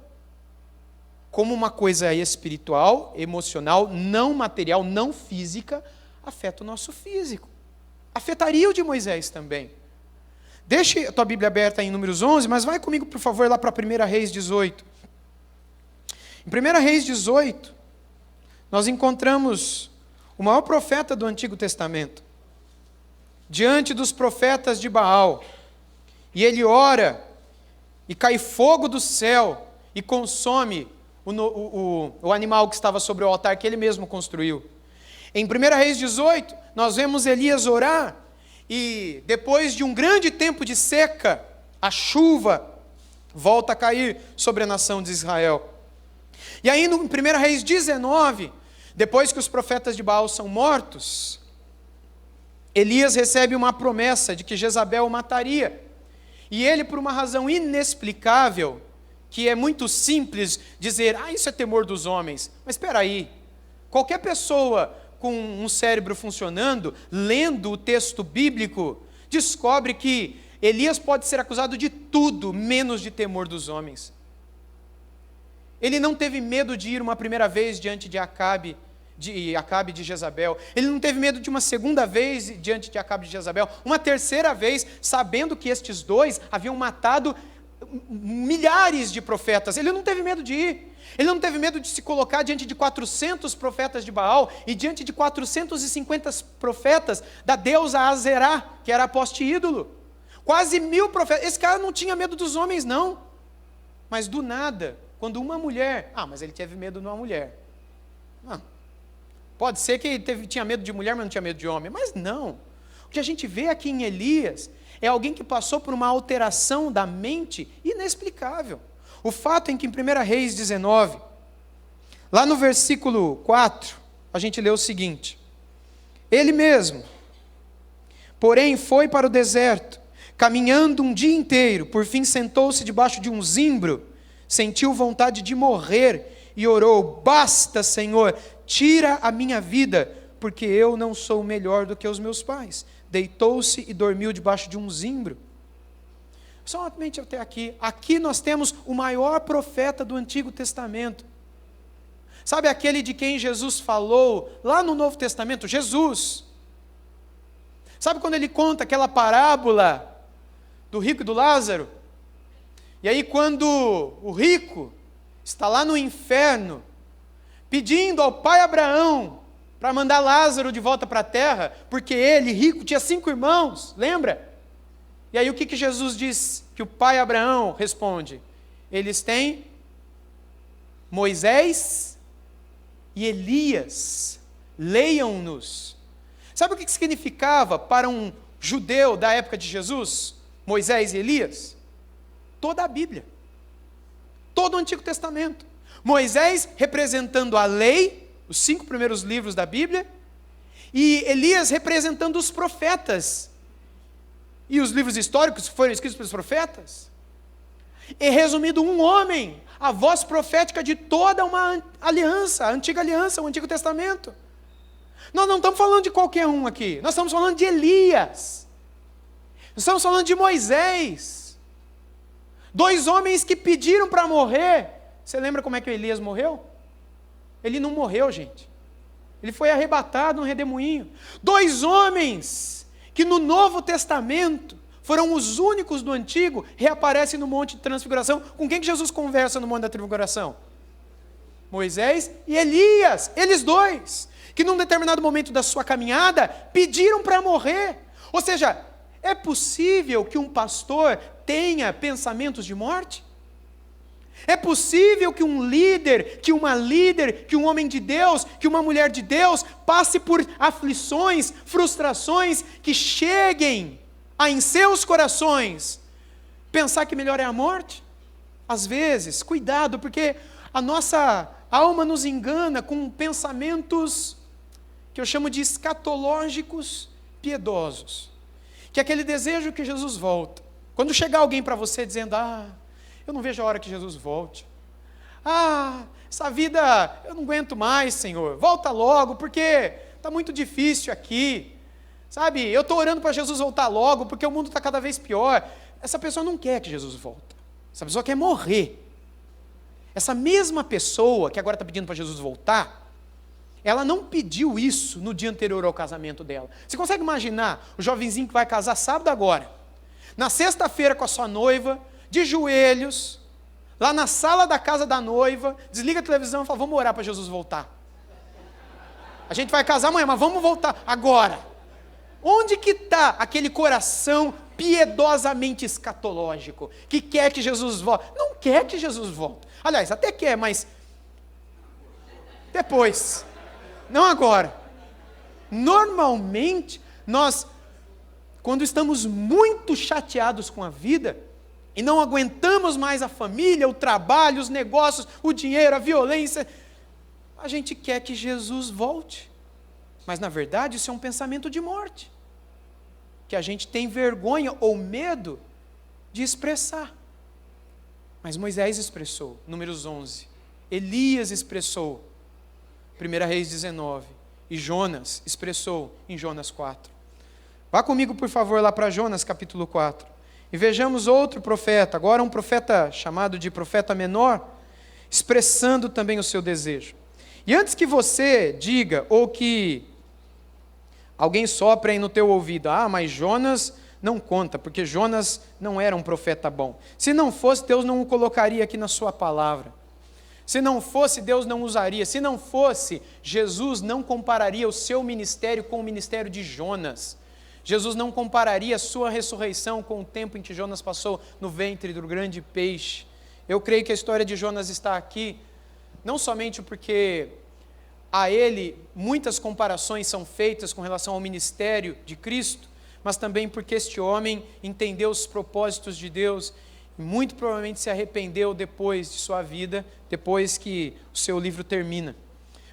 [SPEAKER 2] Como uma coisa espiritual, emocional, não material, não física, afeta o nosso físico. Afetaria o de Moisés também. Deixe a tua Bíblia aberta em Números 11, mas vai comigo, por favor, lá para 1 Reis 18. Em 1 Reis 18, nós encontramos o maior profeta do Antigo Testamento, diante dos profetas de Baal. E ele ora, e cai fogo do céu, e consome o animal que estava sobre o altar que ele mesmo construiu. Em 1 Reis 18, nós vemos Elias orar, e depois de um grande tempo de seca, a chuva volta a cair sobre a nação de Israel. E aí no 1 Reis 19, depois que os profetas de Baal são mortos, Elias recebe uma promessa de que Jezabel o mataria. E ele, por uma razão inexplicável, que é muito simples dizer: isso é temor dos homens. Mas espera aí, qualquer pessoa com um cérebro funcionando, lendo o texto bíblico, descobre que Elias pode ser acusado de tudo, menos de temor dos homens. Ele não teve medo de ir uma primeira vez diante de Acabe de Jezabel. Ele não teve medo de uma segunda vez diante de Acabe de Jezabel. Uma terceira vez, sabendo que estes dois haviam matado milhares de profetas. Ele não teve medo de ir. Ele não teve medo de se colocar diante de 400 profetas de Baal e diante de 450 profetas da deusa Azerá, que era a poste ídolo. Quase 1000 profetas. Esse cara não tinha medo dos homens, não. Mas do nada, quando uma mulher... mas ele teve medo de uma mulher. Pode ser que tinha medo de mulher, mas não tinha medo de homem. Mas não. O que a gente vê aqui em Elias é alguém que passou por uma alteração da mente inexplicável. O fato é que em 1 Reis 19, lá no versículo 4, a gente lê o seguinte: ele mesmo, porém, foi para o deserto, caminhando um dia inteiro, por fim sentou-se debaixo de um zimbro, sentiu vontade de morrer e orou: basta, Senhor, tira a minha vida, porque eu não sou melhor do que os meus pais. Deitou-se e dormiu debaixo de um zimbro. Somente até aqui. Aqui nós temos o maior profeta do Antigo Testamento. Sabe aquele de quem Jesus falou lá no Novo Testamento? Jesus. Sabe quando ele conta aquela parábola do rico e do Lázaro? E aí quando o rico está lá no inferno, pedindo ao pai Abraão para mandar Lázaro de volta para a terra, porque ele, rico, tinha 5 irmãos, lembra? E aí o que Jesus diz? Que o pai Abraão responde: eles têm Moisés e Elias, leiam-nos. Sabe o que significava para um judeu da época de Jesus, Moisés e Elias? Toda a Bíblia, todo o Antigo Testamento. Moisés representando a lei, os 5 primeiros livros da Bíblia, e Elias representando os profetas, e os livros históricos que foram escritos pelos profetas. E resumido, um homem, a voz profética de toda uma aliança, a antiga aliança, o Antigo Testamento. Nós não estamos falando de qualquer um aqui, nós estamos falando de Elias, Estamos falando de Moisés. 2 homens que pediram para morrer. Você lembra como é que Elias morreu? Ele não morreu, gente. Ele foi arrebatado no redemoinho. 2 homens que no Novo Testamento foram os únicos do Antigo, reaparecem no Monte de Transfiguração. Com quem que Jesus conversa no Monte da Transfiguração? Moisés e Elias, eles 2, que num determinado momento da sua caminhada, pediram para morrer. Ou seja, é possível que um pastor tenha pensamentos de morte? É possível que um líder, que uma líder, que um homem de Deus, que uma mulher de Deus passe por aflições, frustrações que cheguem a em seus corações pensar que melhor é a morte? Às vezes, cuidado, porque a nossa alma nos engana com pensamentos que eu chamo de escatológicos piedosos, que é aquele desejo que Jesus volta. Quando chegar alguém para você dizendo, eu não vejo a hora que Jesus volte. Essa vida, eu não aguento mais, Senhor. Volta logo, porque está muito difícil aqui. Sabe, eu estou orando para Jesus voltar logo, porque o mundo está cada vez pior. Essa pessoa não quer que Jesus volte. Essa pessoa quer morrer. Essa mesma pessoa que agora está pedindo para Jesus voltar, ela não pediu isso no dia anterior ao casamento dela. Você consegue imaginar o jovenzinho que vai casar sábado agora, na sexta-feira com a sua noiva, de joelhos, lá na sala da casa da noiva, desliga a televisão e fala, vamos orar para Jesus voltar. A gente vai casar amanhã, mas vamos voltar agora. Onde que está aquele coração piedosamente escatológico, que quer que Jesus volte? Não quer que Jesus volte. Aliás, até quer, mas depois, não agora. Normalmente, nós, quando estamos muito chateados com a vida, e não aguentamos mais a família, o trabalho, os negócios, o dinheiro, a violência, a gente quer que Jesus volte. Mas, na verdade, isso é um pensamento de morte, que a gente tem vergonha ou medo de expressar. Mas Moisés expressou, Números 11. Elias expressou, 1 Reis 19. E Jonas expressou em Jonas 4. Vá comigo, por favor, lá para Jonas, capítulo 4. E vejamos outro profeta, agora um profeta chamado de profeta menor, expressando também o seu desejo. E antes que você diga, ou que alguém sopre aí no teu ouvido, mas Jonas não conta, porque Jonas não era um profeta bom. Se não fosse, Deus não o colocaria aqui na sua palavra. Se não fosse, Deus não usaria. Se não fosse, Jesus não compararia o seu ministério com o ministério de Jonas. Jesus não compararia a sua ressurreição com o tempo em que Jonas passou no ventre do grande peixe. Eu creio que a história de Jonas está aqui, não somente porque a ele muitas comparações são feitas com relação ao ministério de Cristo, mas também porque este homem entendeu os propósitos de Deus e muito provavelmente se arrependeu depois de sua vida, depois que o seu livro termina.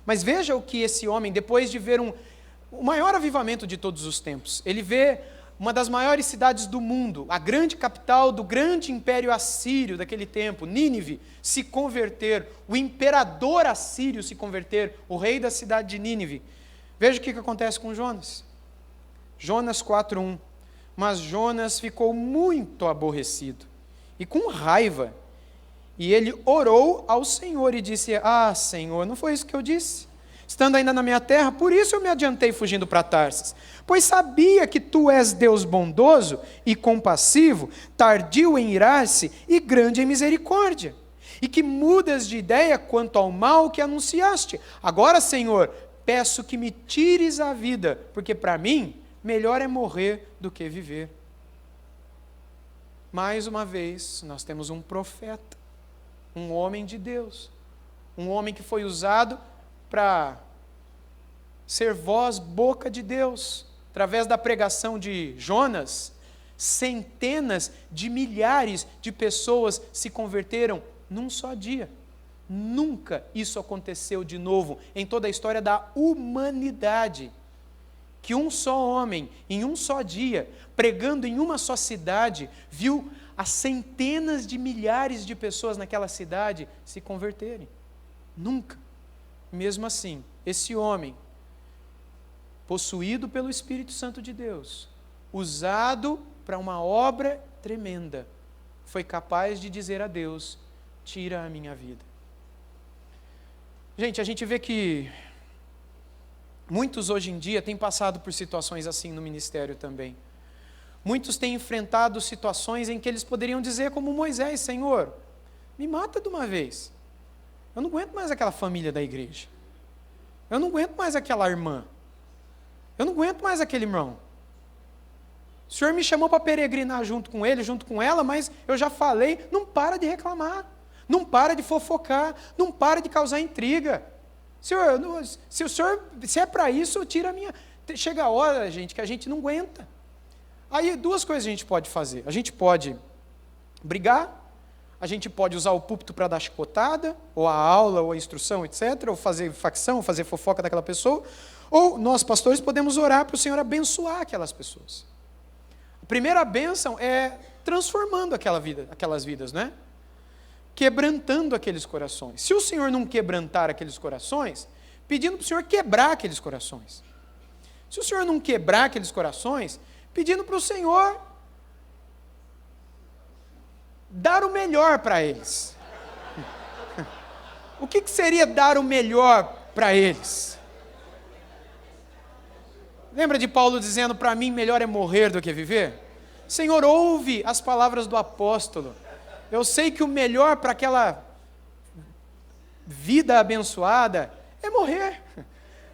[SPEAKER 2] Mas veja o que esse homem, depois de ver o maior avivamento de todos os tempos, ele vê uma das maiores cidades do mundo, a grande capital do grande império assírio daquele tempo, Nínive, se converter, o imperador assírio se converter, o rei da cidade de Nínive. Veja o que acontece com Jonas. Jonas 4:1. Mas Jonas ficou muito aborrecido e com raiva, e ele orou ao Senhor e disse, Senhor, não foi isso que eu disse? Estando ainda na minha terra, por isso eu me adiantei fugindo para Tarsas, pois sabia que tu és Deus bondoso e compassivo, tardio em irar-se e grande em misericórdia, e que mudas de ideia quanto ao mal que anunciaste. Agora, Senhor, peço que me tires a vida, porque para mim, melhor é morrer do que viver. Mais uma vez, nós temos um profeta, um homem de Deus, um homem que foi usado para ser voz, boca de Deus. Através da pregação de Jonas, centenas de milhares de pessoas se converteram num só dia. Nunca isso aconteceu de novo em toda a história da humanidade. Que um só homem, em um só dia, pregando em uma só cidade, viu as centenas de milhares de pessoas naquela cidade se converterem. Nunca. Mesmo assim, esse homem, possuído pelo Espírito Santo de Deus, usado para uma obra tremenda, foi capaz de dizer a Deus: tira a minha vida. Gente, a gente vê que muitos hoje em dia têm passado por situações assim no ministério também. Muitos têm enfrentado situações em que eles poderiam dizer como Moisés: Senhor, me mata de uma vez. Eu não aguento mais aquela família da igreja. Eu não aguento mais aquela irmã. Eu não aguento mais aquele irmão. O Senhor me chamou para peregrinar junto com ele, junto com ela, mas eu já falei, não para de reclamar, não para de fofocar, não para de causar intriga. Senhor, se é para isso, tira a minha... Chega a hora, gente, que a gente não aguenta. Aí duas coisas a gente pode fazer. A gente pode brigar, a gente pode usar o púlpito para dar chicotada, ou a aula, ou a instrução, etc., ou fazer facção, ou fazer fofoca daquela pessoa, ou nós, pastores, podemos orar para o Senhor abençoar aquelas pessoas. A primeira bênção é transformando aquelas vidas, né? Quebrantando aqueles corações. Se o Senhor não quebrantar aqueles corações, pedindo para o Senhor quebrar aqueles corações. Se o Senhor não quebrar aqueles corações, pedindo para o Senhor dar o melhor para eles. O que seria dar o melhor para eles? Lembra de Paulo dizendo: para mim melhor é morrer do que viver? Senhor, ouve as palavras do apóstolo. Eu sei que o melhor para aquela vida abençoada é morrer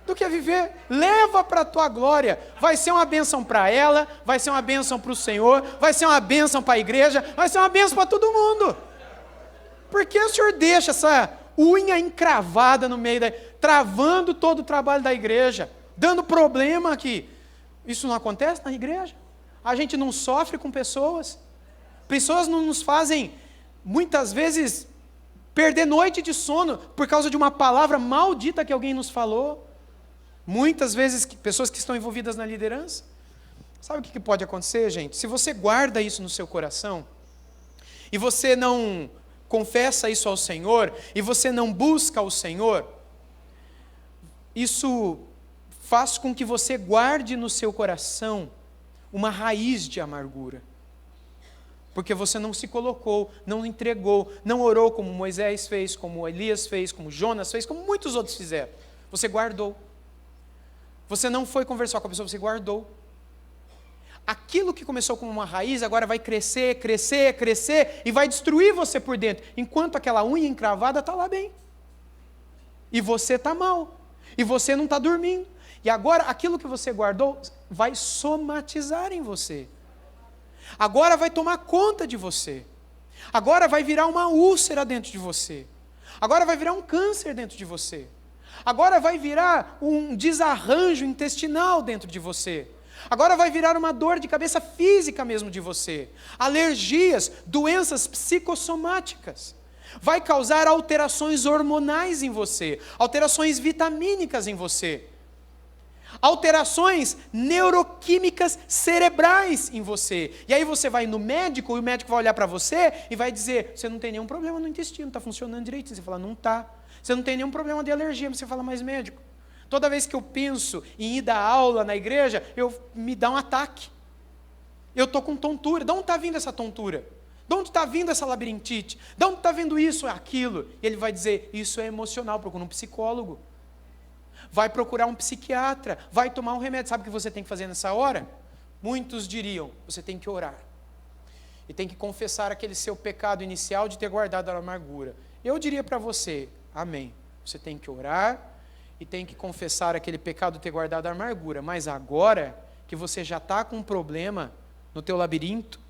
[SPEAKER 2] do que viver. Leva para a tua glória. Vai ser uma bênção para ela, vai ser uma bênção para o Senhor, vai ser uma bênção para a igreja, vai ser uma bênção para todo mundo. Por que o Senhor deixa essa unha encravada no meio travando todo o trabalho da igreja, dando problema aqui? Isso não acontece na igreja? A gente não sofre com pessoas? Pessoas não nos fazem, muitas vezes, perder noite de sono por causa de uma palavra maldita que alguém nos falou? Muitas vezes, pessoas que estão envolvidas na liderança. Sabe o que pode acontecer, gente? Se você guarda isso no seu coração, e você não confessa isso ao Senhor, e você não busca o Senhor, isso faz com que você guarde no seu coração uma raiz de amargura. Porque você não se colocou, não entregou, não orou como Moisés fez, como Elias fez, como Jonas fez, como muitos outros fizeram. Você guardou. Você não foi conversar com a pessoa, você guardou. Aquilo que começou como uma raiz, agora vai crescer, crescer, crescer, e vai destruir você por dentro, enquanto aquela unha encravada está lá bem. E você está mal. E você não está dormindo. E agora, aquilo que você guardou, vai somatizar em você. Agora vai tomar conta de você. Agora vai virar uma úlcera dentro de você. Agora vai virar um câncer dentro de você. Agora vai virar um desarranjo intestinal dentro de você. Agora vai virar uma dor de cabeça física mesmo de você. Alergias, doenças psicossomáticas. Vai causar alterações hormonais em você, alterações vitamínicas em você, alterações neuroquímicas cerebrais em você. E aí você vai no médico, e o médico vai olhar para você e vai dizer: você não tem nenhum problema no intestino, está funcionando direitinho. Você fala: não está. Você não tem nenhum problema de alergia. Você fala: mas médico, toda vez que eu penso em ir dar aula na igreja, me dá um ataque. Eu estou com tontura. De onde está vindo essa tontura? De onde está vindo essa labirintite? De onde está vindo isso, aquilo? E ele vai dizer: isso é emocional, procura um psicólogo. Vai procurar um psiquiatra, vai tomar um remédio. Sabe o que você tem que fazer nessa hora? Muitos diriam: você tem que orar. E tem que confessar aquele seu pecado inicial de ter guardado a amargura. Eu diria para você: amém. Você tem que orar e tem que confessar aquele pecado de ter guardado a amargura. Mas agora que você já está com um problema no teu labirinto,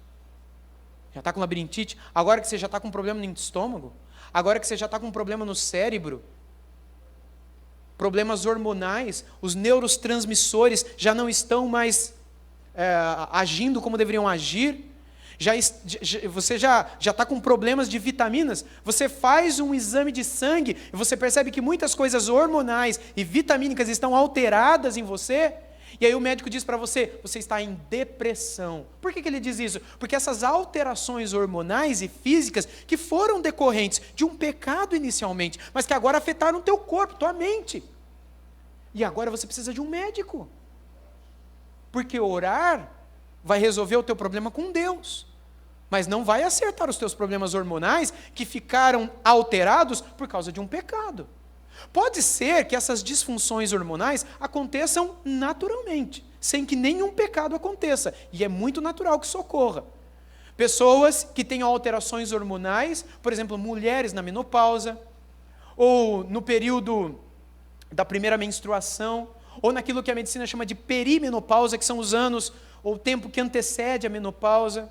[SPEAKER 2] já está com labirintite, agora que você já está com um problema no estômago, agora que você já está com um problema no cérebro, problemas hormonais, os neurotransmissores já não estão mais agindo como deveriam agir, você já está com problemas de vitaminas, você faz um exame de sangue e você percebe que muitas coisas hormonais e vitamínicas estão alteradas em você, e aí o médico diz para você: você está em depressão. Por que ele diz isso? Porque essas alterações hormonais e físicas que foram decorrentes de um pecado inicialmente, mas que agora afetaram o teu corpo, tua mente. E agora você precisa de um médico. Porque orar vai resolver o teu problema com Deus, mas não vai acertar os teus problemas hormonais que ficaram alterados por causa de um pecado. Pode ser que essas disfunções hormonais aconteçam naturalmente, sem que nenhum pecado aconteça, e é muito natural que isso ocorra. Pessoas que têm alterações hormonais, por exemplo, mulheres na menopausa, ou no período da primeira menstruação, ou naquilo que a medicina chama de perimenopausa, que são os anos ou o tempo que antecede a menopausa,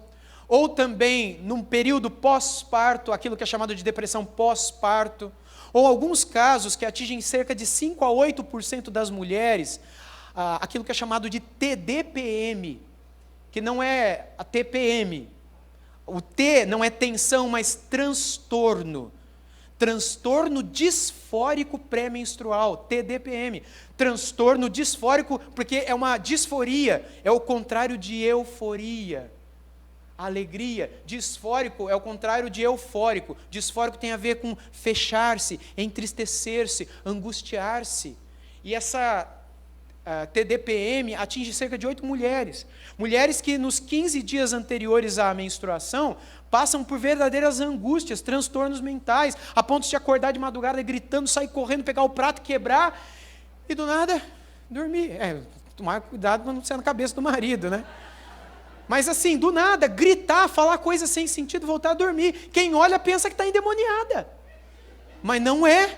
[SPEAKER 2] ou também num período pós-parto, aquilo que é chamado de depressão pós-parto, ou alguns casos que atingem cerca de 5 a 8% das mulheres, aquilo que é chamado de TDPM, que não é a TPM. O T não é tensão, mas transtorno. Transtorno disfórico pré-menstrual, TDPM. Transtorno disfórico, porque é uma disforia, é o contrário de euforia. Alegria. Disfórico é o contrário de eufórico. Disfórico tem a ver com fechar-se, entristecer-se, angustiar-se. E essa TDPM atinge cerca de 8 mulheres. Mulheres que nos 15 dias anteriores à menstruação passam por verdadeiras angústias, transtornos mentais, a ponto de acordar de madrugada gritando, sair correndo, pegar o prato, quebrar e do nada dormir. Tomar cuidado para não ser na cabeça do marido, né? Mas assim, do nada, gritar, falar coisas sem sentido, voltar a dormir. Quem olha pensa que está endemoniada. Mas não é.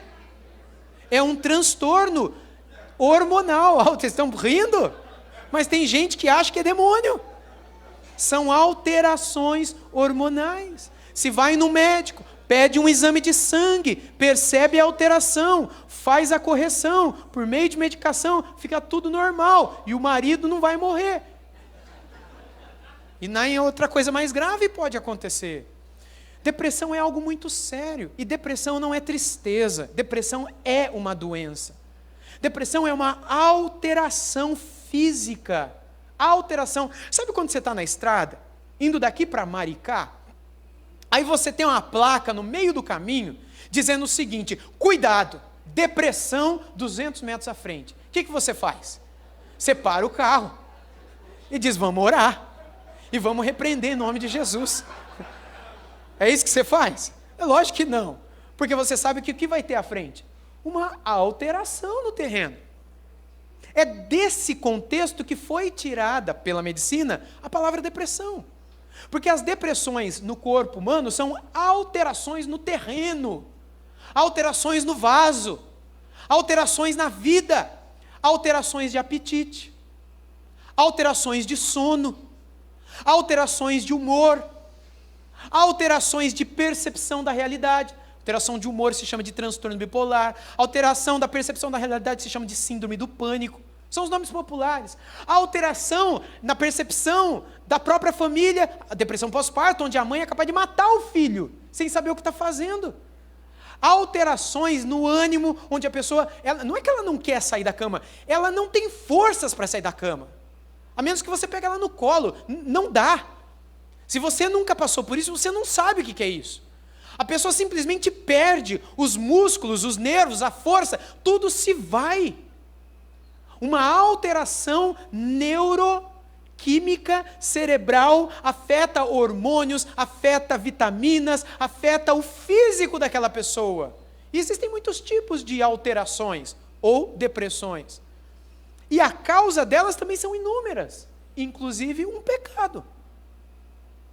[SPEAKER 2] É um transtorno hormonal. Vocês estão rindo? Mas tem gente que acha que é demônio. São alterações hormonais. Se vai no médico, pede um exame de sangue, percebe a alteração, faz a correção, por meio de medicação, fica tudo normal. E o marido não vai morrer. E nem outra coisa mais grave pode acontecer. Depressão é algo muito sério. E depressão não é tristeza. Depressão é uma doença. Depressão é uma alteração física. Alteração. Sabe quando você está na estrada, indo daqui para Maricá? Aí você tem uma placa no meio do caminho, dizendo o seguinte: cuidado, depressão 200 metros à frente. O que você faz? Você para o carro e diz: vamos orar. E vamos repreender em nome de Jesus. É isso que você faz? É lógico que não. Porque você sabe que o que vai ter à frente? Uma alteração no terreno. É desse contexto que foi tirada pela medicina a palavra depressão. Porque as depressões no corpo humano são alterações no terreno, alterações no vaso, alterações na vida, alterações de apetite, alterações de sono, alterações de humor, alterações de percepção da realidade. Alteração de humor se chama de transtorno bipolar, alteração da percepção da realidade se chama de síndrome do pânico. São os nomes populares. A alteração na percepção da própria família, a depressão pós-parto, onde a mãe é capaz de matar o filho, sem saber o que está fazendo. Alterações no ânimo, onde a pessoa, não é que ela não quer sair da cama, ela não tem forças para sair da cama. A menos que você pegue ela no colo, não dá. Se você nunca passou por isso, você não sabe o que é isso. A pessoa simplesmente perde os músculos, os nervos, a força, tudo se vai. Uma alteração neuroquímica cerebral afeta hormônios, afeta vitaminas, afeta o físico daquela pessoa. E existem muitos tipos de alterações ou depressões. E a causa delas também são inúmeras, inclusive um pecado.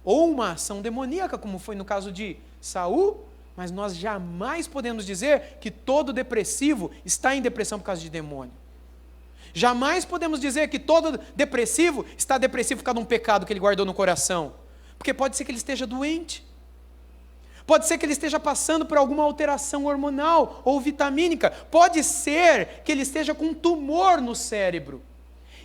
[SPEAKER 2] Ou uma ação demoníaca, como foi no caso de Saul, mas nós jamais podemos dizer que todo depressivo está em depressão por causa de demônio. Jamais podemos dizer que todo depressivo está depressivo por causa de um pecado que ele guardou no coração. Porque pode ser que ele esteja doente. Pode ser que ele esteja passando por alguma alteração hormonal ou vitamínica. Pode ser que ele esteja com um tumor no cérebro.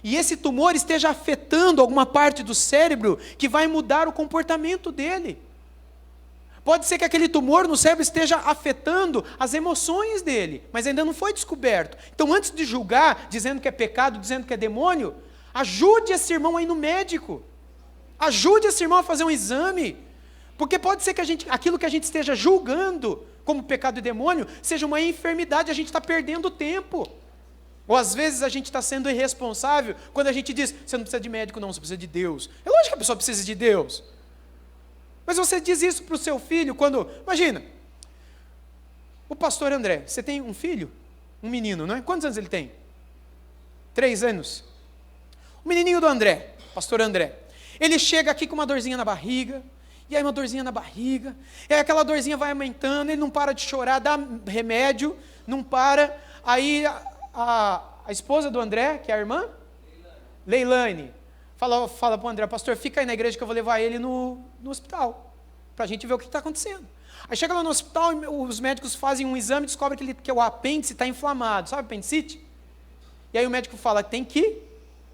[SPEAKER 2] E esse tumor esteja afetando alguma parte do cérebro que vai mudar o comportamento dele. Pode ser que aquele tumor no cérebro esteja afetando as emoções dele, mas ainda não foi descoberto. Então, antes de julgar, dizendo que é pecado, dizendo que é demônio, ajude esse irmão a ir no médico. Ajude esse irmão a fazer um exame. Porque pode ser que aquilo que a gente esteja julgando como pecado e demônio seja uma enfermidade, a gente está perdendo tempo. Ou às vezes a gente está sendo irresponsável quando a gente diz, você não precisa de médico não, você precisa de Deus. É lógico que a pessoa precisa de Deus. Mas você diz isso para o seu filho quando, imagina, o pastor André, você tem um filho? Um menino, não é? Quantos anos ele tem? 3 anos. O menininho do André, pastor André, ele chega aqui com uma dorzinha na barriga, e aí uma dorzinha na barriga, e aí aquela dorzinha vai aumentando, ele não para de chorar, dá remédio, não para, aí a esposa do André, que é a irmã? Leilane. Fala para o André, pastor, fica aí na igreja que eu vou levar ele no hospital, para a gente ver o que está acontecendo. Aí chega lá no hospital, os médicos fazem um exame e descobrem que o apêndice está inflamado, sabe apendicite? E aí o médico fala, tem que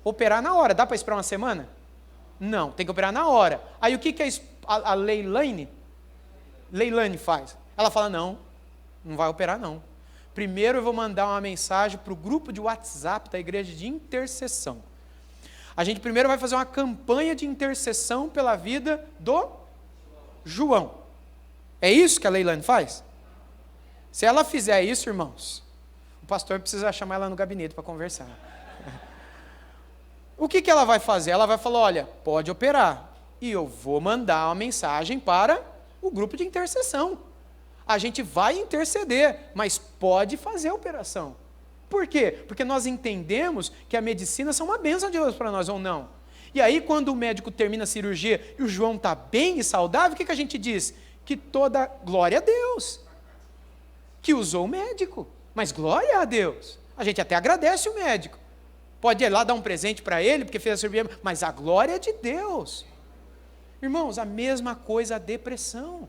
[SPEAKER 2] operar na hora, dá para esperar uma semana? Não, tem que operar na hora. Aí o que a Leilane faz? Ela fala, não vai operar não. Primeiro eu vou mandar uma mensagem para o grupo de WhatsApp da igreja de intercessão. A gente primeiro vai fazer uma campanha de intercessão pela vida do João. É isso que a Leilane faz? Se ela fizer isso, irmãos, o pastor precisa chamar ela no gabinete para conversar. O que ela vai fazer? Ela vai falar, olha, pode operar. E eu vou mandar uma mensagem para o grupo de intercessão. A gente vai interceder, mas pode fazer a operação. Por quê? Porque nós entendemos que a medicina são uma bênção de Deus para nós ou não. E aí, quando o médico termina a cirurgia e o João está bem e saudável, o que a gente diz? Que toda glória a Deus, que usou o médico, mas glória a Deus. A gente até agradece o médico. Pode ir lá dar um presente para ele, porque fez a cirurgia, mas a glória é de Deus. Irmãos, a mesma coisa a depressão.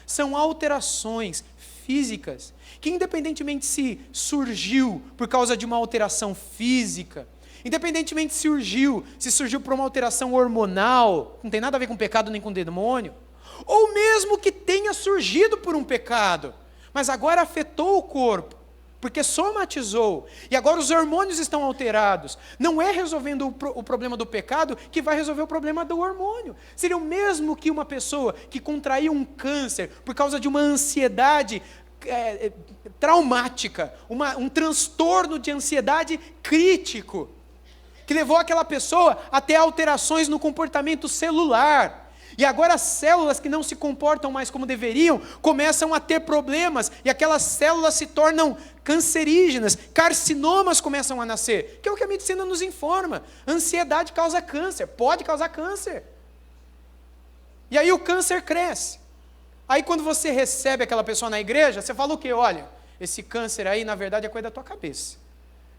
[SPEAKER 2] São alterações físicas, que independentemente se surgiu por causa de uma alteração física, independentemente se surgiu por uma alteração hormonal, não tem nada a ver com pecado nem com demônio, ou mesmo que tenha surgido por um pecado, mas agora afetou o corpo, porque somatizou, e agora os hormônios estão alterados. Não é resolvendo o problema do pecado que vai resolver o problema do hormônio. Seria o mesmo que uma pessoa que contraiu um câncer por causa de uma ansiedade traumática, um transtorno de ansiedade crítico, que levou aquela pessoa até alterações no comportamento celular. E agora as células que não se comportam mais como deveriam, começam a ter problemas, e aquelas células se tornam cancerígenas, carcinomas começam a nascer, que é o que a medicina nos informa. Ansiedade causa câncer, pode causar câncer. E aí o câncer cresce. Aí quando você recebe aquela pessoa na igreja, você fala o quê? Olha, esse câncer aí na verdade é coisa da tua cabeça,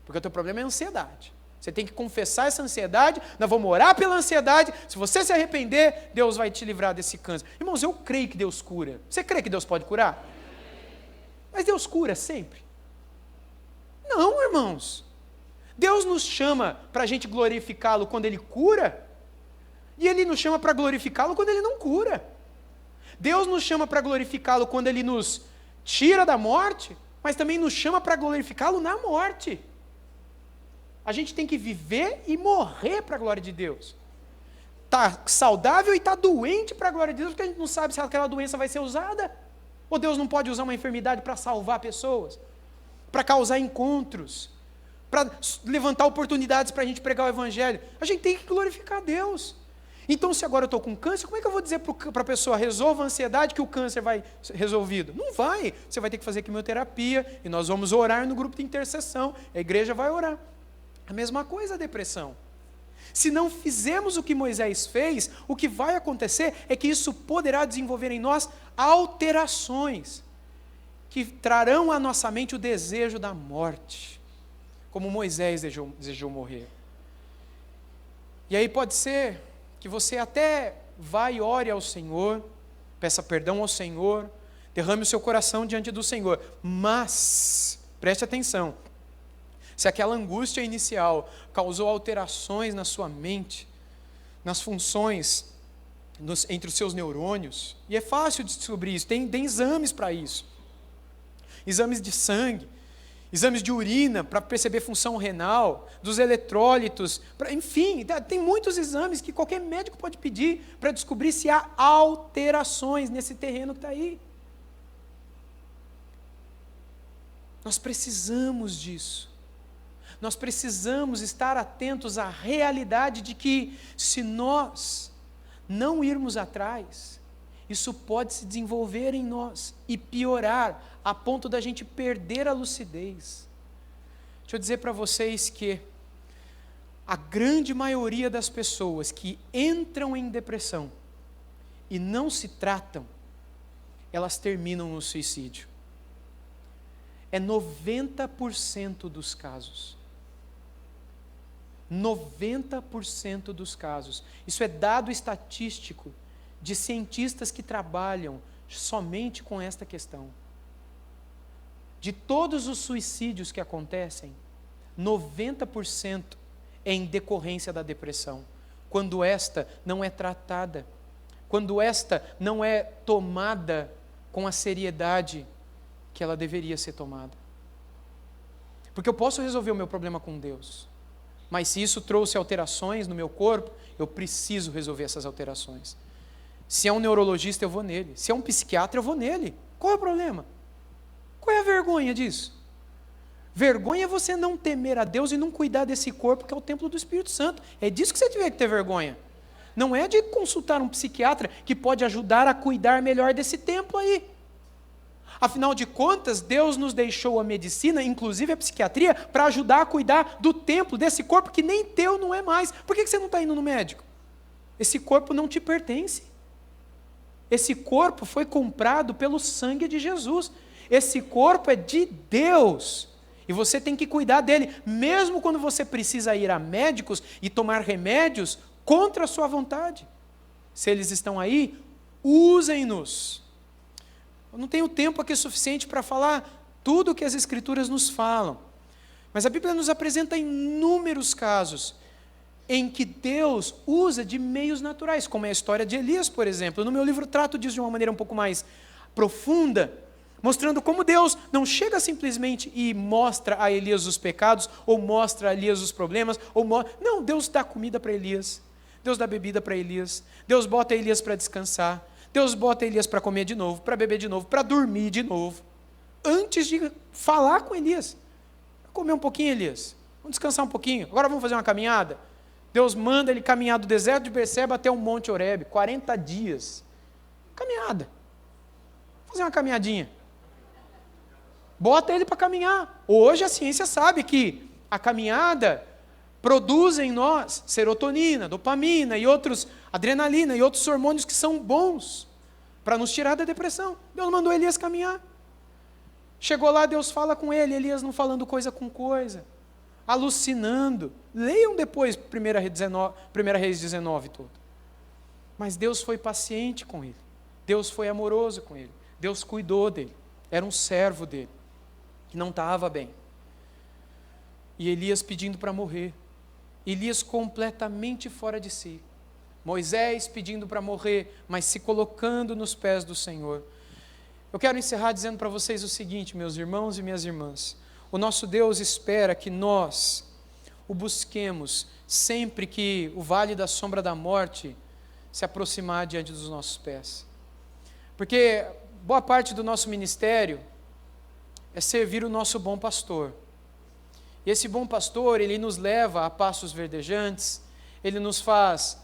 [SPEAKER 2] porque o teu problema é ansiedade. Você tem que confessar essa ansiedade, nós vamos orar pela ansiedade, se você se arrepender, Deus vai te livrar desse câncer. Irmãos, eu creio que Deus cura. Você crê que Deus pode curar? Mas Deus cura sempre? Não, irmãos. Deus nos chama para a gente glorificá-lo quando Ele cura, e Ele nos chama para glorificá-lo quando Ele não cura. Deus nos chama para glorificá-lo quando Ele nos tira da morte, mas também nos chama para glorificá-lo na morte. A gente tem que viver e morrer para a glória de Deus. Está saudável e está doente para a glória de Deus, porque a gente não sabe se aquela doença vai ser usada. Ou Deus não pode usar uma enfermidade para salvar pessoas, para causar encontros, para levantar oportunidades para a gente pregar o Evangelho. A gente tem que glorificar Deus. Então, se agora eu estou com câncer, como é que eu vou dizer para a pessoa, resolva a ansiedade, que o câncer vai ser resolvido? Não vai. Você vai ter que fazer quimioterapia, e nós vamos orar no grupo de intercessão. A igreja vai orar. A mesma coisa a depressão. Se não fizermos o que Moisés fez, o que vai acontecer é que isso poderá desenvolver em nós alterações que trarão à nossa mente o desejo da morte, como Moisés desejou morrer. E aí pode ser que você até vá e ore ao Senhor, peça perdão ao Senhor, derrame o seu coração diante do Senhor, mas, preste atenção, se aquela angústia inicial causou alterações na sua mente, nas funções, entre os seus neurônios, e é fácil de descobrir isso, tem exames para isso, exames de sangue, exames de urina para perceber função renal, dos eletrólitos, enfim, tem muitos exames que qualquer médico pode pedir para descobrir se há alterações nesse terreno que está aí. Nós precisamos disso. Nós precisamos estar atentos à realidade de que, se nós não irmos atrás, isso pode se desenvolver em nós e piorar a ponto da gente perder a lucidez. Deixa eu dizer para vocês que a grande maioria das pessoas que entram em depressão e não se tratam, elas terminam no suicídio. É 90% dos casos. 90% dos casos. Isso é dado estatístico de cientistas que trabalham somente com esta questão. De todos os suicídios que acontecem, 90% é em decorrência da depressão, quando esta não é tratada, quando esta não é tomada com a seriedade que ela deveria ser tomada. Porque eu posso resolver o meu problema com Deus, mas se isso trouxe alterações no meu corpo, eu preciso resolver essas alterações. Se é um neurologista, eu vou nele. Se é um psiquiatra, eu vou nele. Qual é o problema? Qual é a vergonha disso? Vergonha é você não temer a Deus e não cuidar desse corpo que é o templo do Espírito Santo. É disso que você tiver que ter vergonha. Não é de consultar um psiquiatra que pode ajudar a cuidar melhor desse templo aí. Afinal de contas, Deus nos deixou a medicina, inclusive a psiquiatria, para ajudar a cuidar do templo, desse corpo que nem teu não é mais. Por que você não está indo no médico? Esse corpo não te pertence. Esse corpo foi comprado pelo sangue de Jesus. Esse corpo é de Deus. E você tem que cuidar dele, mesmo quando você precisa ir a médicos e tomar remédios contra a sua vontade. Se eles estão aí, usem-nos. Eu não tenho tempo aqui suficiente para falar tudo o que as Escrituras nos falam. Mas a Bíblia nos apresenta inúmeros casos em que Deus usa de meios naturais, como é a história de Elias, por exemplo. No meu livro trato disso de uma maneira um pouco mais profunda, mostrando como Deus não chega simplesmente e mostra a Elias os pecados, ou mostra a Elias os problemas, não, Deus dá comida para Elias, Deus dá bebida para Elias, Deus bota Elias para descansar, Deus bota Elias para comer de novo, para beber de novo, para dormir de novo, antes de falar com Elias. Comer um pouquinho, Elias, vamos descansar um pouquinho, agora vamos fazer uma caminhada. Deus manda ele caminhar do deserto de Berseba até o Monte Horebe, 40 dias, caminhada, fazer uma caminhadinha. Bota ele para caminhar. Hoje a ciência sabe que a caminhada produz em nós serotonina, dopamina e outros, adrenalina e outros hormônios que são bons para nos tirar da depressão. Deus mandou Elias caminhar. Chegou lá, Deus fala com ele, Elias não falando coisa com coisa, alucinando. Leiam depois 1 Reis 19 todo. Mas Deus foi paciente com ele. Deus foi amoroso com ele. Deus cuidou dele. Era um servo dele, que não estava bem. E Elias pedindo para morrer. Elias completamente fora de si. Moisés pedindo para morrer, mas se colocando nos pés do Senhor. Eu quero encerrar dizendo para vocês o seguinte, meus irmãos e minhas irmãs. O nosso Deus espera que nós o busquemos sempre que o vale da sombra da morte se aproximar diante dos nossos pés. Porque boa parte do nosso ministério é servir o nosso bom pastor. E esse bom pastor, ele nos leva a pastos verdejantes, ele nos faz,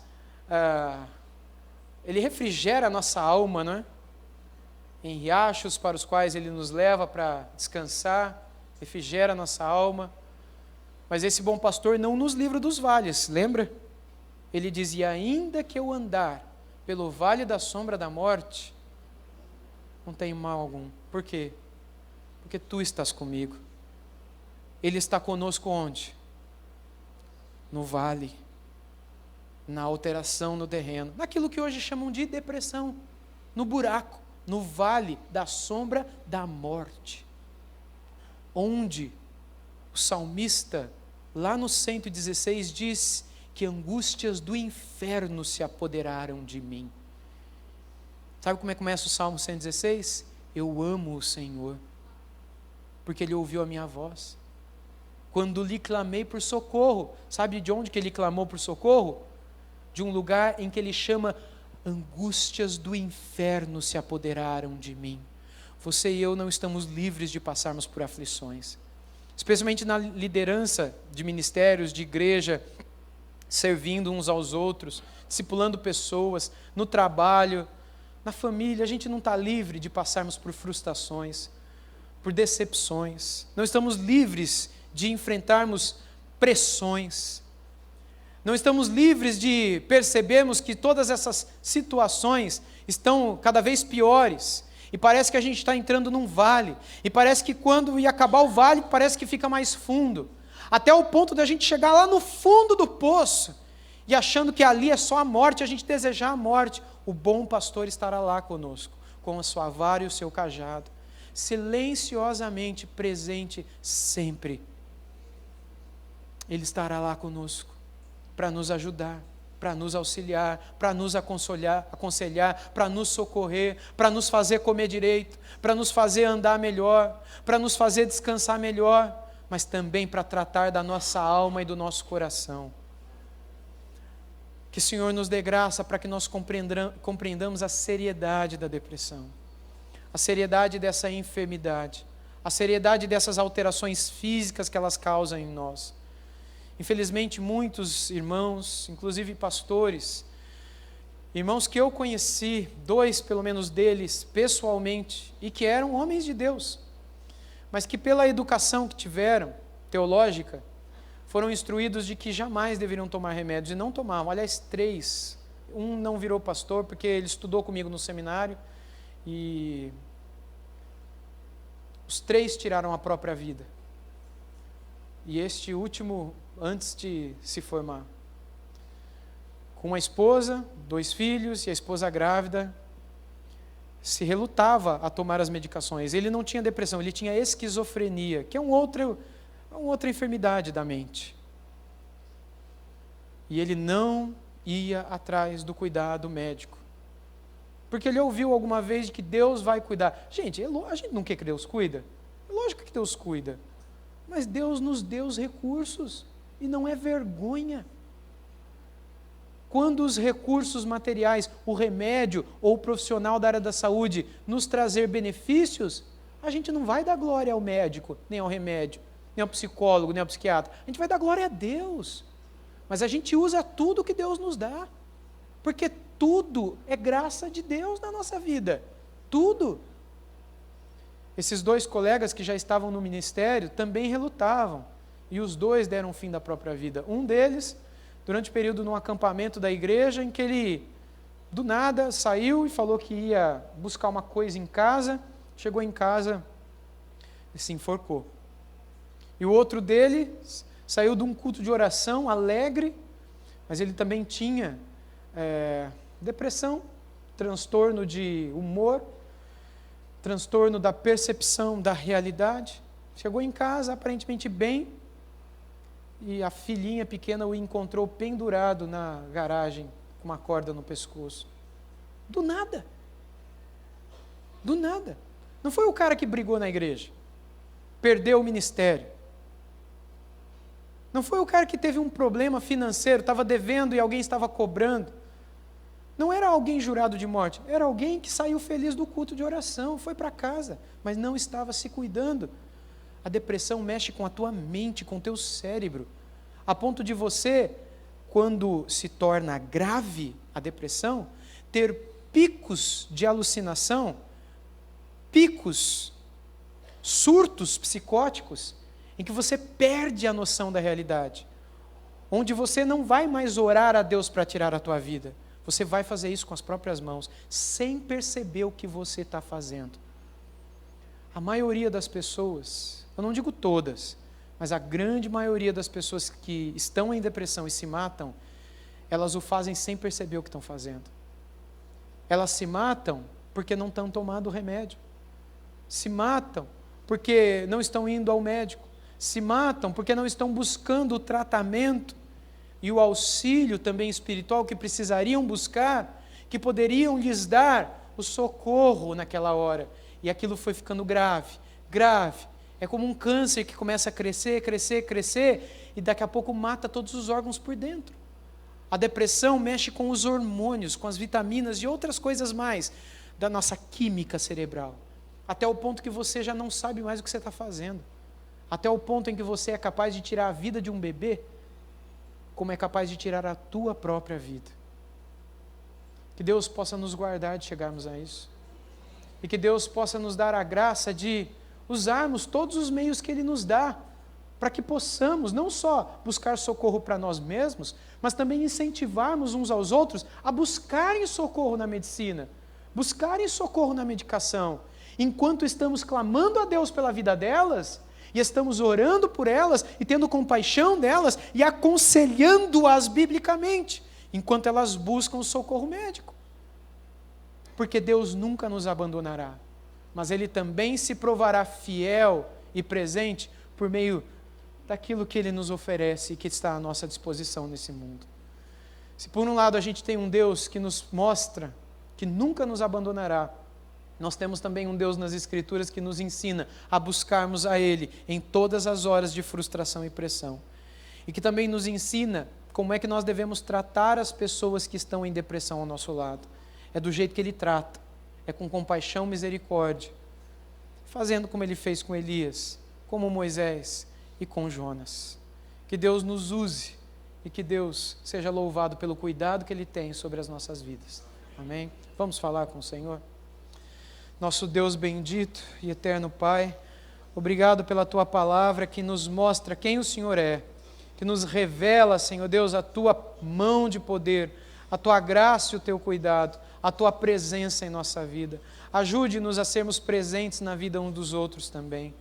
[SPEAKER 2] ele refrigera a nossa alma, não é? Em riachos para os quais ele nos leva para descansar, refrigera a nossa alma. Mas esse bom pastor não nos livra dos vales, lembra? Ele dizia, ainda que eu andar pelo vale da sombra da morte, não tenho mal algum. Por quê? Porque tu estás comigo. Ele está conosco onde? No vale, na alteração no terreno, naquilo que hoje chamam de depressão, no buraco, no vale da sombra da morte. Onde o salmista, lá no 116, diz que angústias do inferno se apoderaram de mim. Sabe como é que começa o Salmo 116? Eu amo o Senhor, porque Ele ouviu a minha voz. Quando lhe clamei por socorro, sabe de onde que Ele clamou por socorro? De um lugar em que Ele chama angústias do inferno se apoderaram de mim. Você e eu não estamos livres de passarmos por aflições. especialmente na liderança de ministérios, de igreja, servindo uns aos outros, discipulando pessoas, no trabalho, na família. A gente não está livre de passarmos por frustrações, por decepções. Não estamos livres de enfrentarmos pressões. Não estamos livres de percebermos que todas essas situações estão cada vez piores. E parece que a gente está entrando num vale. E parece que quando ia acabar o vale, parece que fica mais fundo. Até o ponto da gente chegar lá no fundo do poço. E achando que ali é só a morte, a gente desejar a morte. O bom pastor estará lá conosco, com a sua vara e o seu cajado. Silenciosamente presente sempre. Ele estará lá conosco, para nos ajudar, para nos auxiliar, para nos aconselhar, para nos socorrer, para nos fazer comer direito, para nos fazer andar melhor, para nos fazer descansar melhor, mas também para tratar da nossa alma e do nosso coração. Que o Senhor nos dê graça para que nós compreendamos a seriedade da depressão, a seriedade dessa enfermidade, a seriedade dessas alterações físicas que elas causam em nós. Infelizmente, muitos irmãos, inclusive pastores, irmãos que eu conheci, 2 pelo menos deles pessoalmente, e que eram homens de Deus, mas que pela educação que tiveram, teológica, foram instruídos de que jamais deveriam tomar remédios e não tomavam. Aliás, 3. Um não virou pastor porque ele estudou comigo no seminário e os 3 tiraram a própria vida. E este último, antes de se formar, com uma esposa, 2 filhos e a esposa grávida, se relutava a tomar as medicações. Ele não tinha depressão, ele tinha esquizofrenia, que é uma outra enfermidade da mente. E ele não ia atrás do cuidado médico. Porque ele ouviu alguma vez de que Deus vai cuidar. Gente, a gente não quer que Deus cuida? É lógico que Deus cuida. Mas Deus nos deu os recursos. E não é vergonha. Quando os recursos materiais, o remédio ou o profissional da área da saúde nos trazer benefícios, a gente não vai dar glória ao médico, nem ao remédio, nem ao psicólogo, nem ao psiquiatra. A gente vai dar glória a Deus. Mas a gente usa tudo que Deus nos dá. Porque tudo é graça de Deus na nossa vida. Tudo. Esses 2 colegas que já estavam no ministério também relutavam. E os 2 deram o fim da própria vida. Um deles, durante o período num acampamento da igreja, em que ele, do nada, saiu e falou que ia buscar uma coisa em casa. Chegou em casa e se enforcou. E o outro dele saiu de um culto de oração alegre, mas ele também tinha depressão, transtorno de humor, transtorno da percepção da realidade. Chegou em casa aparentemente bem, e a filhinha pequena o encontrou pendurado na garagem, com uma corda no pescoço. Do nada. Do nada. Não foi o cara que brigou na igreja, perdeu o ministério. Não foi o cara que teve um problema financeiro, estava devendo e alguém estava cobrando. Não era alguém jurado de morte, era alguém que saiu feliz do culto de oração, foi para casa, mas não estava se cuidando. A depressão mexe com a tua mente, com o teu cérebro, a ponto de você, quando se torna grave a depressão, ter picos de alucinação, picos, surtos psicóticos, em que você perde a noção da realidade, onde você não vai mais orar a Deus para tirar a tua vida, você vai fazer isso com as próprias mãos, sem perceber o que você está fazendo. A maioria das pessoas, eu não digo todas, mas a grande maioria das pessoas que estão em depressão e se matam, elas o fazem sem perceber o que estão fazendo. Elas se matam porque não estão tomando remédio, se matam porque não estão indo ao médico, se matam porque não estão buscando o tratamento e o auxílio também espiritual que precisariam buscar, que poderiam lhes dar o socorro naquela hora. E aquilo foi ficando grave, grave. É como um câncer que começa a crescer, crescer, crescer, e daqui a pouco mata todos os órgãos por dentro. A depressão mexe com os hormônios, com as vitaminas e outras coisas mais da nossa química cerebral, até o ponto que você já não sabe mais o que você está fazendo. até o ponto em que você é capaz de tirar a vida de um bebê, como é capaz de tirar a tua própria vida. Que Deus possa nos guardar de chegarmos a isso. E que Deus possa nos dar a graça de usarmos todos os meios que Ele nos dá, para que possamos não só buscar socorro para nós mesmos, mas também incentivarmos uns aos outros a buscarem socorro na medicina, buscarem socorro na medicação, enquanto estamos clamando a Deus pela vida delas, e estamos orando por elas, e tendo compaixão delas, e aconselhando-as biblicamente, enquanto elas buscam o socorro médico. Porque Deus nunca nos abandonará, mas Ele também se provará fiel e presente por meio daquilo que Ele nos oferece e que está à nossa disposição nesse mundo. Se por um lado a gente tem um Deus que nos mostra que nunca nos abandonará, nós temos também um Deus nas Escrituras que nos ensina a buscarmos a Ele em todas as horas de frustração e pressão. E que também nos ensina como é que nós devemos tratar as pessoas que estão em depressão ao nosso lado. É do jeito que Ele trata, é com compaixão e misericórdia, fazendo como Ele fez com Elias, como Moisés e com Jonas. Que Deus nos use e que Deus seja louvado pelo cuidado que Ele tem sobre as nossas vidas. Amém? Vamos falar com o Senhor? Nosso Deus bendito e eterno Pai, obrigado pela Tua palavra que nos mostra quem o Senhor é, que nos revela, Senhor Deus, a Tua mão de poder, a Tua graça e o Teu cuidado, a Tua presença em nossa vida. Ajude-nos a sermos presentes na vida uns dos outros também.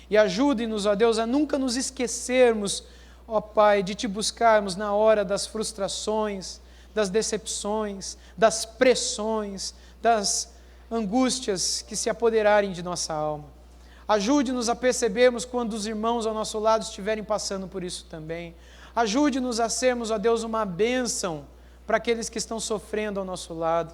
[SPEAKER 2] E ajude-nos, ó Deus, a nunca nos esquecermos, ó Pai, de Te buscarmos na hora das frustrações, das decepções, das pressões, das angústias que se apoderarem de nossa alma. Ajude-nos a percebermos quando os irmãos ao nosso lado estiverem passando por isso também. Ajude-nos a sermos, ó Deus, uma bênção para aqueles que estão sofrendo ao nosso lado.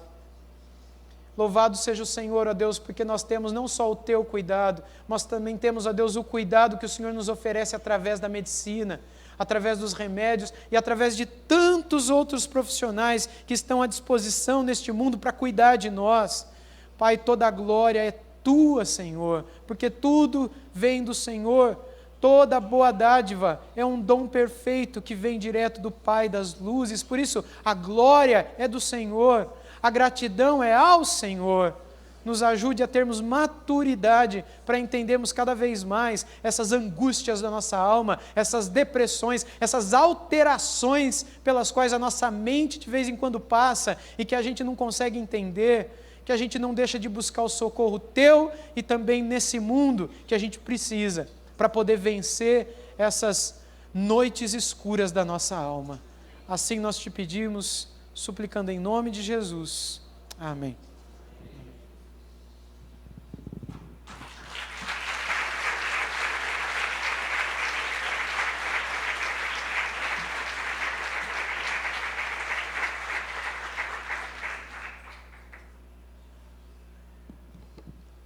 [SPEAKER 2] Louvado seja o Senhor, ó Deus, porque nós temos não só o Teu cuidado, mas também temos, ó Deus, o cuidado que o Senhor nos oferece através da medicina, através dos remédios e através de tantos outros profissionais que estão à disposição neste mundo para cuidar de nós. Pai, toda a glória é Tua, Senhor, porque tudo vem do Senhor. Toda boa dádiva é um dom perfeito que vem direto do Pai das luzes. Por isso, a glória é do Senhor, a gratidão é ao Senhor. Nos ajude a termos maturidade para entendermos cada vez mais essas angústias da nossa alma, essas depressões, essas alterações pelas quais a nossa mente de vez em quando passa e que a gente não consegue entender, que a gente não deixa de buscar o socorro Teu e também nesse mundo que a gente precisa para poder vencer essas noites escuras da nossa alma. Assim nós Te pedimos, suplicando em nome de Jesus. Amém.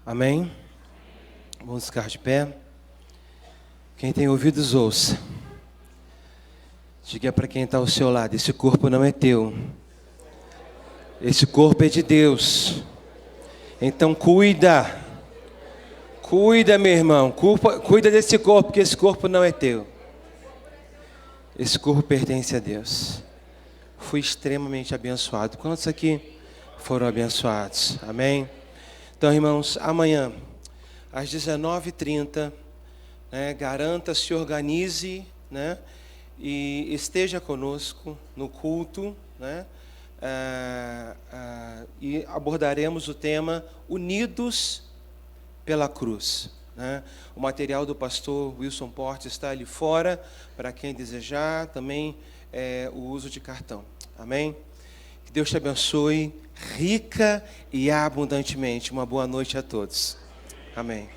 [SPEAKER 1] Amém? Vamos ficar de pé. Quem tem ouvidos, ouça. Diga para quem está ao seu lado: esse corpo não é teu. Esse corpo é de Deus. Então cuida. Cuida, meu irmão. Cuida desse corpo, porque esse corpo não é teu. Esse corpo pertence a Deus. Fui extremamente abençoado. Quantos aqui foram abençoados? Amém? Então, irmãos, amanhã, às 19h30, garanta-se, organize, e esteja conosco no culto, e abordaremos o tema Unidos pela Cruz. O material do pastor Wilson Portes está ali fora, para quem desejar, também o uso de cartão. Amém? Que Deus te abençoe rica e abundantemente. Uma boa noite a todos. Amém.